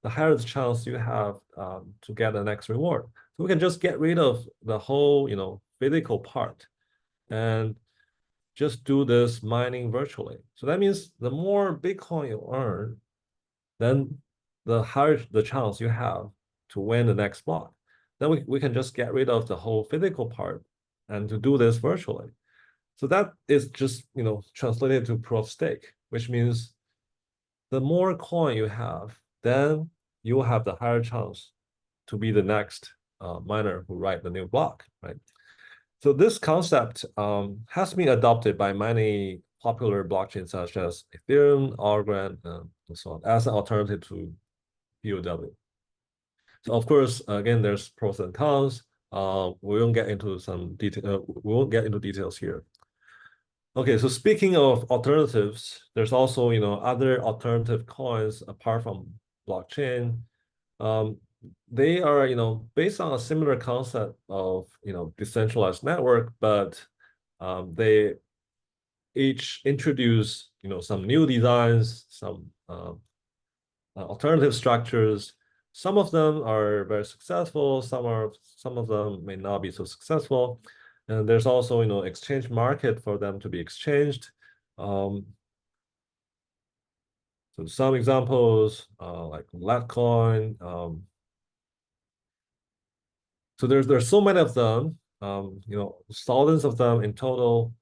the higher the chance you have to get the next reward. So we can just get rid of the whole, physical part and just do this mining virtually. So that means the more Bitcoin you earn, then the higher the chance you have to win the next block. Then we can just get rid of the whole physical part and to do this virtually. So that is just, translated to proof of stake, which means the more coin you have, then you will have the higher chance to be the next miner who write the new block, right? So this concept has been adopted by many popular blockchains such as Ethereum, Algorand, and so on, as an alternative to POW. So of course, again, there's pros and cons. We won't get into some detail. We won't get into details here. Okay, so speaking of alternatives, there's also, other alternative coins apart from blockchain. They are, based on a similar concept of, decentralized network, but they each introduce, some new designs, some alternative structures. Some of them are very successful. Some of them may not be so successful. And there's also, exchange market for them to be exchanged. So some examples like Litecoin. So there's so many of them. Thousands of them in total.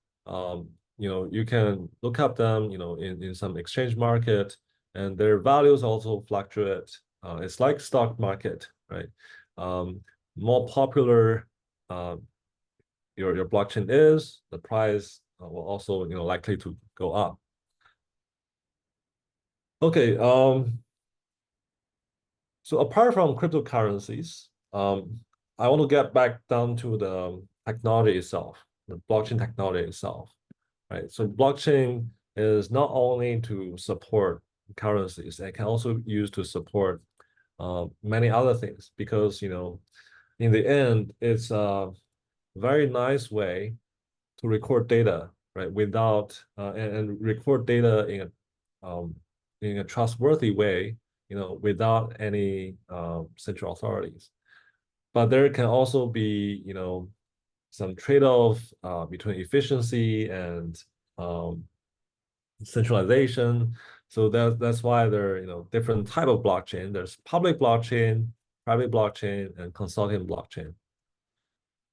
You can look up them, in some exchange market, and their values also fluctuate. It's like stock market, right? More popular your blockchain is, the price will also, likely to go up. Okay, so apart from cryptocurrencies, I want to get back down to the technology itself, the blockchain technology itself, right? So blockchain is not only to support currencies, it can also use to support many other things, because, in the end, it's a very nice way to record data, right? Without and record data in a trustworthy way, without any central authorities. But there can also be, some trade-off between efficiency and centralization. So that's why there are, different type of blockchain. There's public blockchain, private blockchain, and consortium blockchain.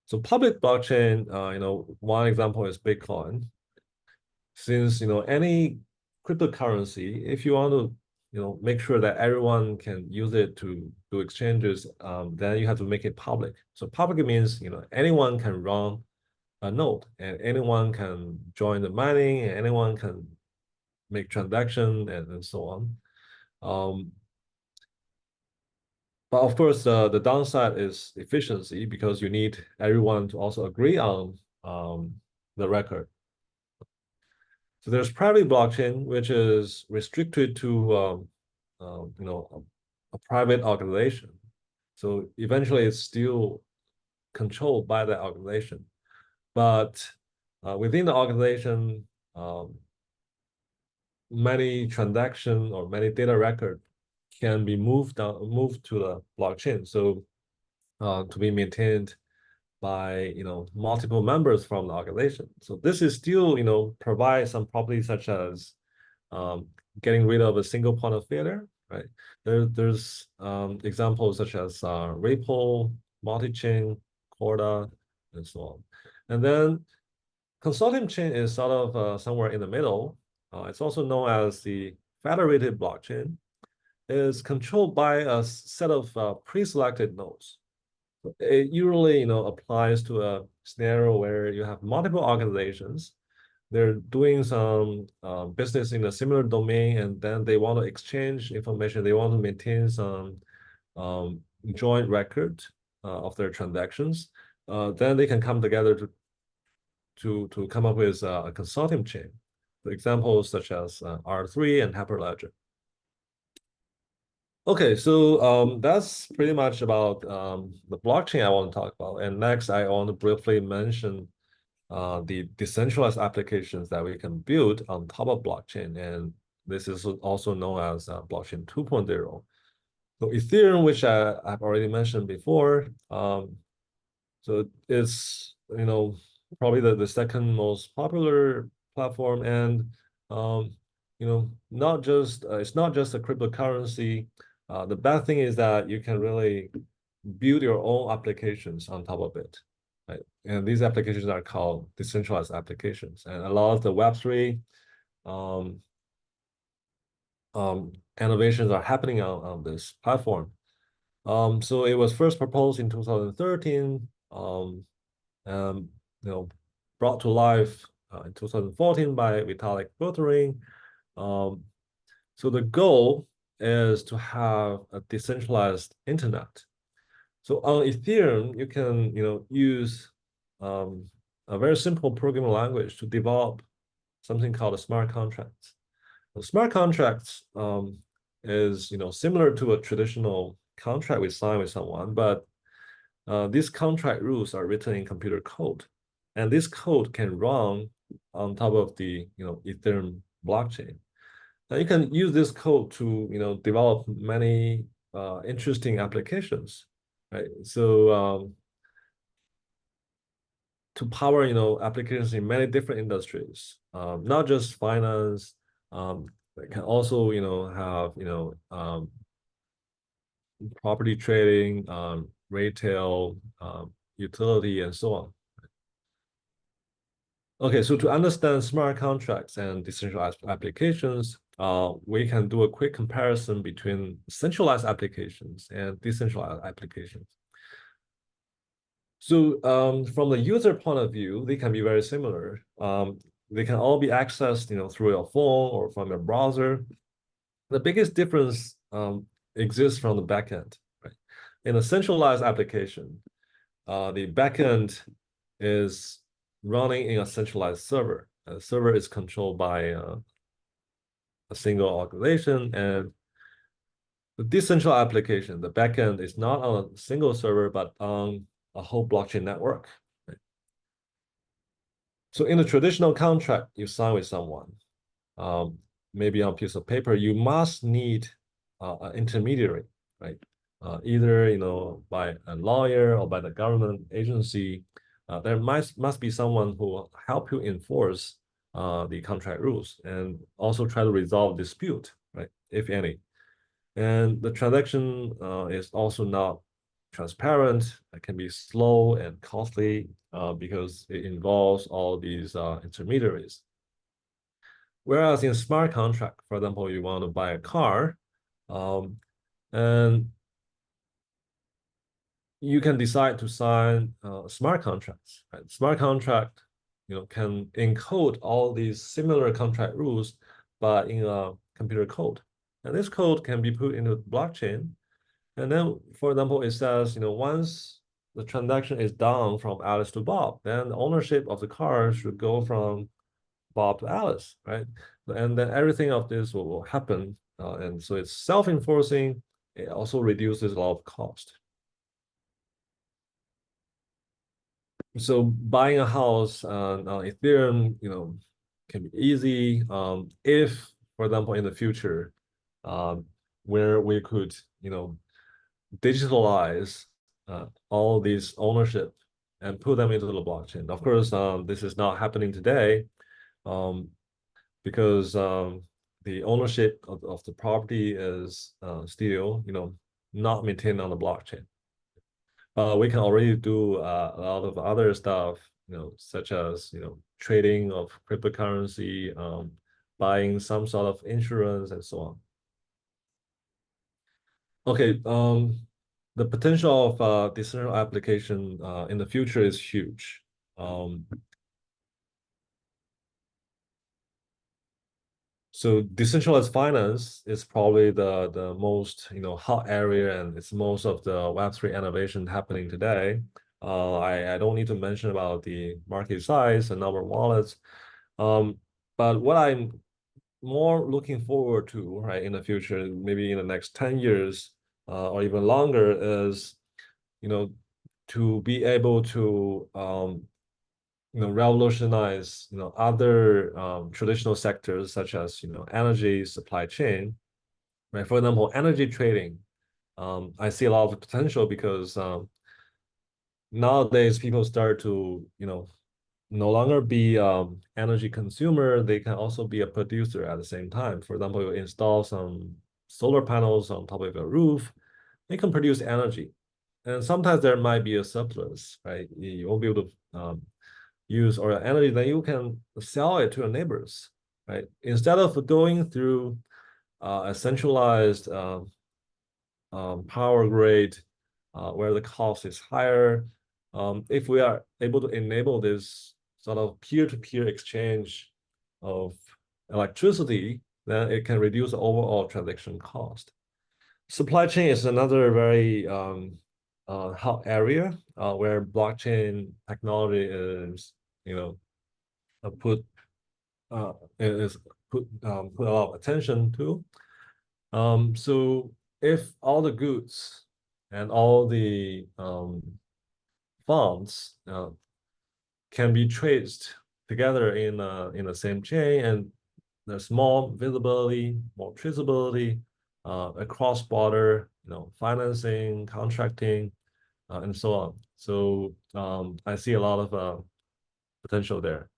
So public blockchain, one example is Bitcoin. Since, any cryptocurrency, if you want to, make sure that everyone can use it to do exchanges, then you have to make it public. So public means, anyone can run a node, and anyone can join the mining, and anyone can make transaction and so on. But of course, the downside is efficiency, because you need everyone to also agree on the record. So there's private blockchain, which is restricted to a private organization. So eventually, it's still controlled by the organization, but within the organization, many transaction or many data record can be moved to the blockchain, so to be maintained by multiple members from the organization. So this is still provide some properties such as getting rid of a single point of failure, right? There's examples such as REPL, multi-chain, Corda, and so on. And then consortium chain is sort of somewhere in the middle. It's also known as the federated blockchain. Is controlled by a set of pre-selected nodes. It usually applies to a scenario where you have multiple organizations. They're doing some business in a similar domain, and then they want to exchange information. They want to maintain some joint record of their transactions. Then they can come together to come up with a consortium chain. For examples such as R3 and Hyperledger. Okay, so that's pretty much about the blockchain I want to talk about. And next, I want to briefly mention the decentralized applications that we can build on top of blockchain. And this is also known as blockchain 2.0. So Ethereum, which I've already mentioned before, so it's probably the second most popular platform, and not just it's not just a cryptocurrency. The bad thing is that you can really build your own applications on top of it, right? And these applications are called decentralized applications. And a lot of the Web3 innovations are happening on this platform. So it was first proposed in 2013, and brought to life in 2014 by Vitalik Buterin. So the goal is to have a decentralized internet. So on Ethereum, you can use a very simple programming language to develop something called a smart contracts. The smart contracts is similar to a traditional contract we sign with someone, but these contract rules are written in computer code, and this code can run on top of the Ethereum blockchain. Now you can use this code to develop many interesting applications, right? So to power applications in many different industries, not just finance. It can also have property trading, retail, utility, and so on. Okay, so to understand smart contracts and decentralized applications, we can do a quick comparison between centralized applications and decentralized applications. So from the user point of view, they can be very similar. They can all be accessed through your phone or from your browser. The biggest difference exists from the backend, right? In a centralized application, the backend is running in a centralized server. The server is controlled by a single organization, and the decentralized application, the backend is not on a single server, but on a whole blockchain network. Right? So in a traditional contract you sign with someone, maybe on a piece of paper, you must need an intermediary, right? Either by a lawyer or by the government agency. There must be someone who will help you enforce the contract rules and also try to resolve dispute, right, if any. And the transaction is also not transparent. It can be slow and costly because it involves all these intermediaries. Whereas in smart contract, for example, you want to buy a car, and you can decide to sign smart contracts. Right? Smart contract, can encode all these similar contract rules, but in a computer code. And this code can be put into blockchain. And then, for example, it says, once the transaction is done from Alice to Bob, then the ownership of the car should go from Bob to Alice, right? And then everything of this will happen. And so it's self-enforcing. It also reduces a lot of cost. So buying a house on Ethereum, can be easy. If, for example, in the future, where we could, digitalize all these ownership and put them into the blockchain. Of course, this is not happening today, because the ownership of the property is still, not maintained on the blockchain. We can already do a lot of other stuff, such as trading of cryptocurrency, buying some sort of insurance, and so on. Okay, the potential of decentralized application in the future is huge. So decentralized finance is probably the most hot area, and it's most of the Web3 innovation happening today. I don't need to mention about the market size and number of wallets, but what I'm more looking forward to, right, in the future, maybe in the next 10 years or even longer, is to be able to revolutionize other traditional sectors such as energy supply chain, right? For example, energy trading. I see a lot of potential because nowadays people start to no longer be energy consumer. They can also be a producer at the same time. For example, you install some solar panels on top of your roof, they can produce energy, and sometimes there might be a surplus, right? You won't be able to use or energy, then you can sell it to your neighbors, right? Instead of going through a centralized power grid where the cost is higher, if we are able to enable this sort of peer-to-peer exchange of electricity, then it can reduce the overall transaction cost. Supply chain is another very hot area where blockchain technology is put a lot of attention to. So if all the goods and all the funds can be traced together in the same chain, and there's more visibility, more traceability across border, financing, contracting, and so on. So I see a lot of potential there.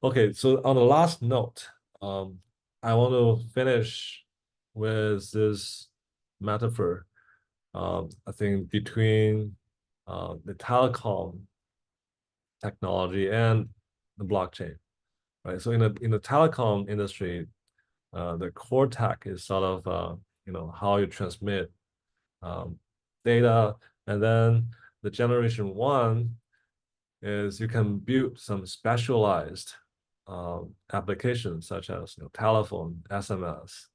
Okay, so on the last note, I want to finish with this metaphor. I think between the telecom technology and the blockchain, right? So in the telecom industry, the core tech is sort of how you transmit data, and then the generation one is you can build some specialized applications such as telephone, SMS.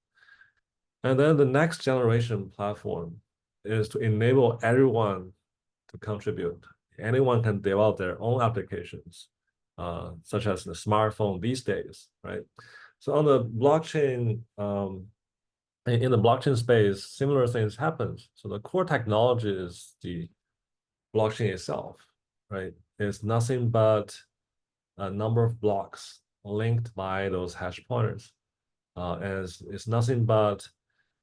And then the next generation platform is to enable everyone to contribute. Anyone can develop their own applications, such as the smartphone these days, right? So on the blockchain, in the blockchain space, similar things happen. So the core technology is the blockchain itself, right? It's nothing but a number of blocks linked by those hash pointers. And it's nothing but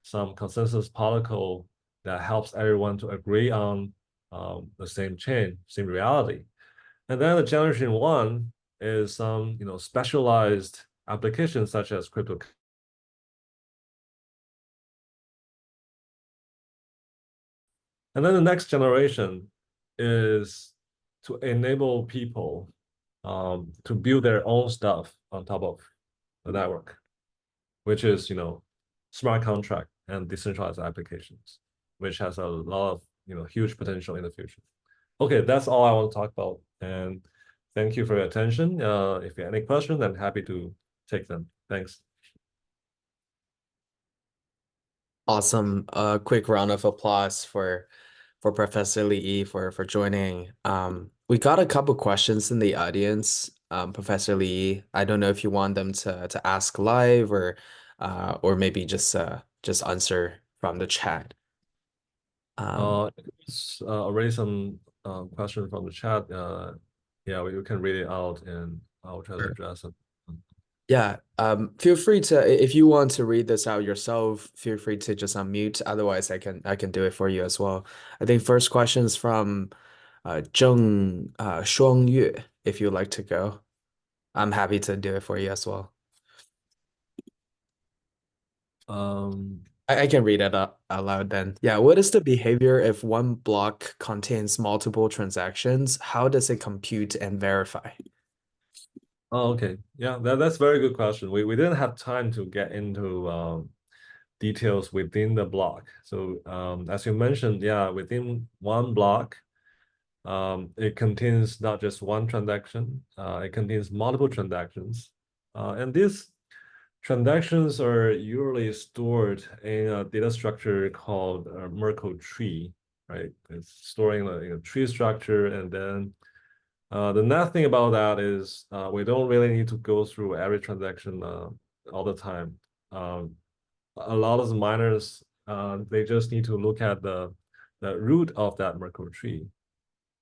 some consensus protocol that helps everyone to agree on the same chain, same reality. And then the generation one is some specialized applications such as crypto. And then the next generation is to enable people to build their own stuff on top of the network, which is smart contract and decentralized applications, which has a lot of huge potential in the future. Okay, that's all I want to talk about, and thank you for your attention. If you have any questions, I'm happy to take them. Thanks. Awesome. A quick round of applause for Professor Li for joining. We got a couple questions in the audience. Professor Li, I don't know if you want them to ask live or maybe just answer from the chat. It's already some questions from the chat. Yeah, we can read it out and I'll try to address it. Yeah, feel free to, if you want to read this out yourself, feel free to just unmute. Otherwise, I can do it for you as well. I think first question is from Zheng Shuangyue, if you'd like to go. I'm happy to do it for you as well. I can read it out loud then. Yeah, what is the behavior if one block contains multiple transactions? How does it compute and verify? Oh, okay. Yeah, that's a very good question. We didn't have time to get into details within the block. So as you mentioned, yeah, within one block, it contains not just one transaction, it contains multiple transactions. And these transactions are usually stored in a data structure called a Merkle tree, right? It's storing a tree structure, and then the nice thing about that is we don't really need to go through every transaction all the time. A lot of the miners, they just need to look at the root of that Merkle tree.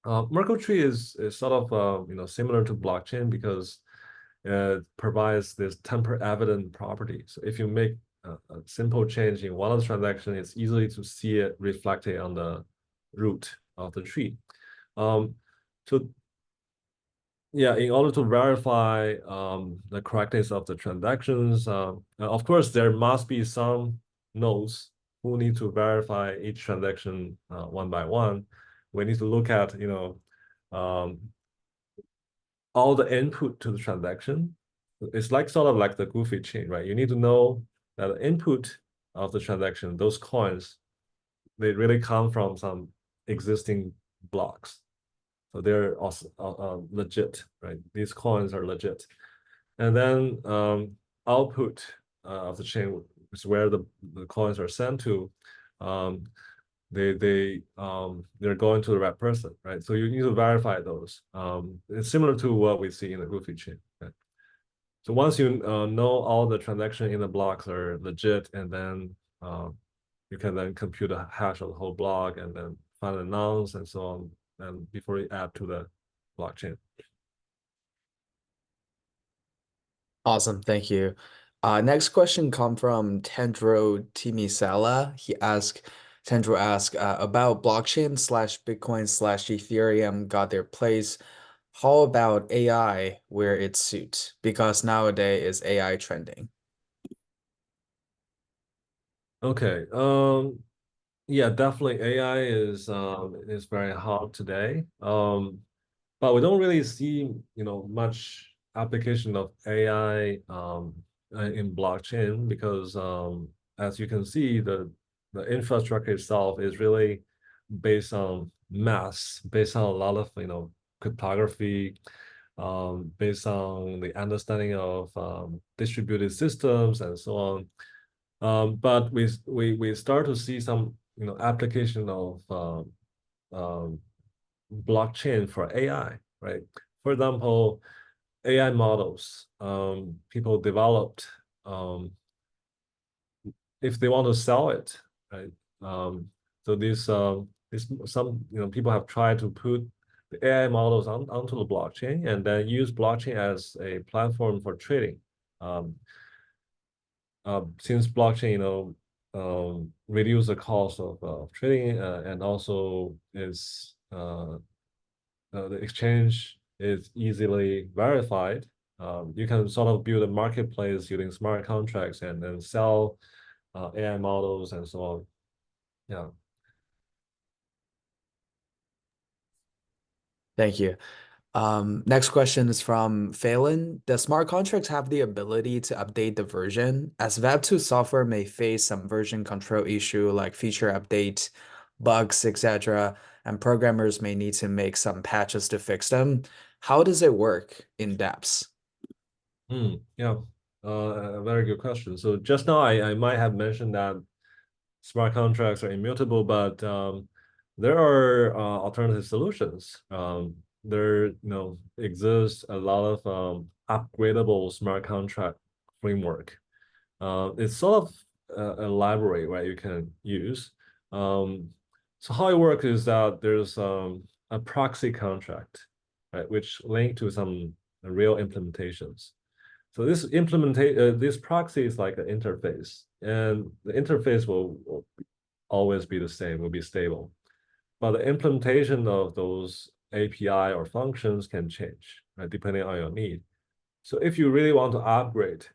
Merkle tree is sort of similar to blockchain because it provides this tamper-evident property. So if you make a simple change in one of the transactions, it's easy to see it reflected on the root of the tree. So yeah, in order to verify the correctness of the transactions, of course, there must be some nodes who need to verify each transaction one by one. We need to look at, all the input to the transaction. It's like sort of like the Goofy chain, right? You need to know that the input of the transaction, those coins, they really come from some existing blocks. So they're also legit, right? These coins are legit. And then output of the chain is where the coins are sent to. They're going to the right person, right? So you need to verify those. It's similar to what we see in the Goofy chain. Right? So once you know all the transactions in the blocks are legit, and then you can then compute a hash of the whole block and then find the nonce and so on, and before you add to the blockchain. Awesome, thank you. Next question come from Tendro Timisala. Tendro asked about blockchain / Bitcoin / Ethereum got their place. How about AI where it suits? Because nowadays is AI trending. Okay. Yeah, definitely AI is very hot today. But we don't really see much application of AI in blockchain because as you can see, the infrastructure itself is really based on math, based on a lot of cryptography, based on the understanding of distributed systems and so on. But we start to see some application of blockchain for AI, right? For example, AI models. People developed if they want to sell it, right? So this some people have tried to put the AI models onto the blockchain and then use blockchain as a platform for trading. Since blockchain, reduce the cost of trading and also is the exchange is easily verified. You can sort of build a marketplace using smart contracts and then sell AI models and so on. Yeah. Thank you. Next question is from Phelan. Does smart contracts have the ability to update the version? As Web2 software may face some version control issue like feature update, bugs, etc., and programmers may need to make some patches to fix them. How does it work in dApps? Yeah, a very good question. So just now I might have mentioned that smart contracts are immutable, but there are alternative solutions. There exists a lot of upgradable smart contract framework. It's sort of a library, right, you can use. So how it works is that there's a proxy contract, right, which link to some real implementations. So this proxy is like an interface, and the interface will always be the same, will be stable. but the implementation of those API or functions can change, right, depending on your need. So if you really want to upgrade,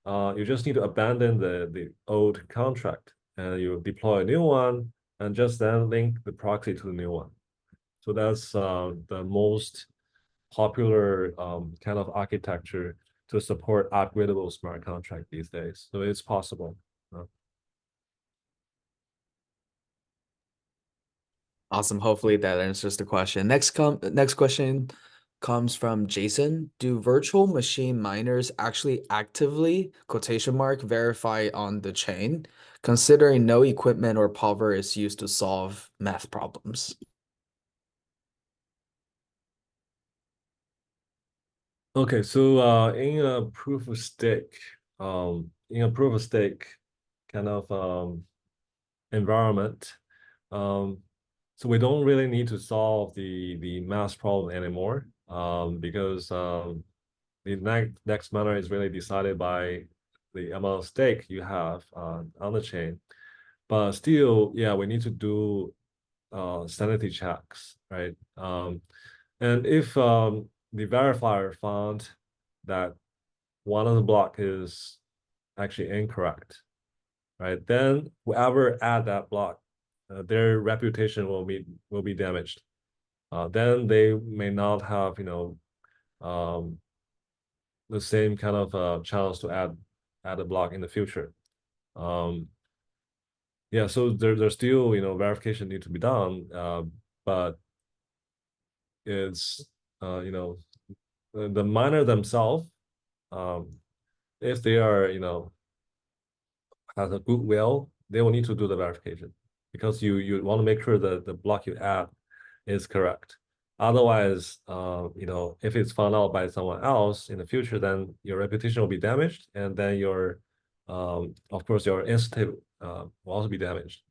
you just need to abandon the old contract and you deploy a new one and just then link the proxy to the new one. So that's the most popular kind of architecture to support upgradable smart contract these days. So it's possible. Awesome. Hopefully that answers the question. Next question comes from Jason. Do virtual machine miners actually actively quotation mark verify on the chain, considering no equipment or power is used to solve math problems? Okay, so in a proof of stake kind of environment, so we don't really need to solve the math problem anymore, because the next matter is really decided by the amount of stake you have on the chain. But still, yeah, we need to do sanity checks, right? And if the verifier found that one of the block is actually incorrect, right? Then whoever add that block, their reputation will be damaged. Then they may not have, you know, the same kind of chance to add a block in the future. Yeah, so there's still, you know, verification need to be done, but it's you know, the miner themselves, if they are, you know, has a goodwill, they will need to do the verification because you want to make sure that the block you add is correct. Otherwise, you know, if it's found out by someone else in the future, then your reputation will be damaged, and then your, of course, your institute will also be damaged.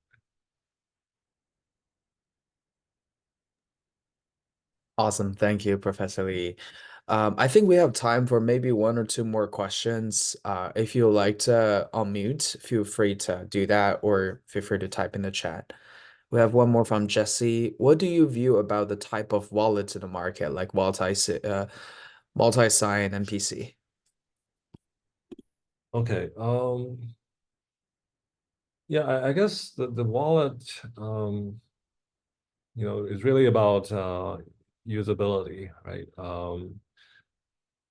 Awesome. Thank you, Professor Lee. I think we have time for maybe one or two more questions. If you would like to unmute, feel free to do that, or feel free to type in the chat. We have one more from Jesse. What do you view about the type of wallets in the market, like multi-sign, MPC? Okay. Yeah, I guess the wallet, you know, is really about usability, right?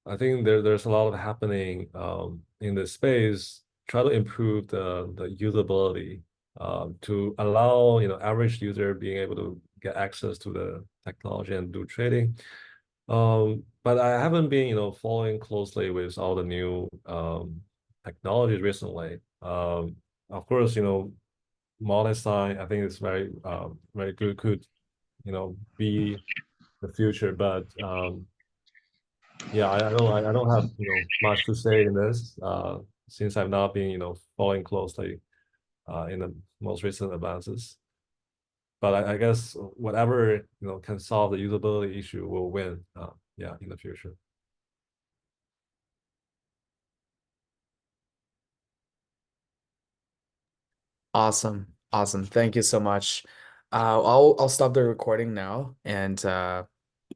I think there's a lot of happening in this space. Try to improve the usability to allow, you know, average user being able to get access to the technology and do trading. But I haven't been, you know, following closely with all the new technologies recently. Of course, you know, multi-sign, I think it's very very good, could, you know, be the future, but yeah, I don't have, you know, much to say in this since I've not been, you know, following closely in the most recent advances. But I guess whatever, you know, can solve the usability issue will win. Yeah, in the future. Awesome. Awesome. Thank you so much. I'll stop the recording now, and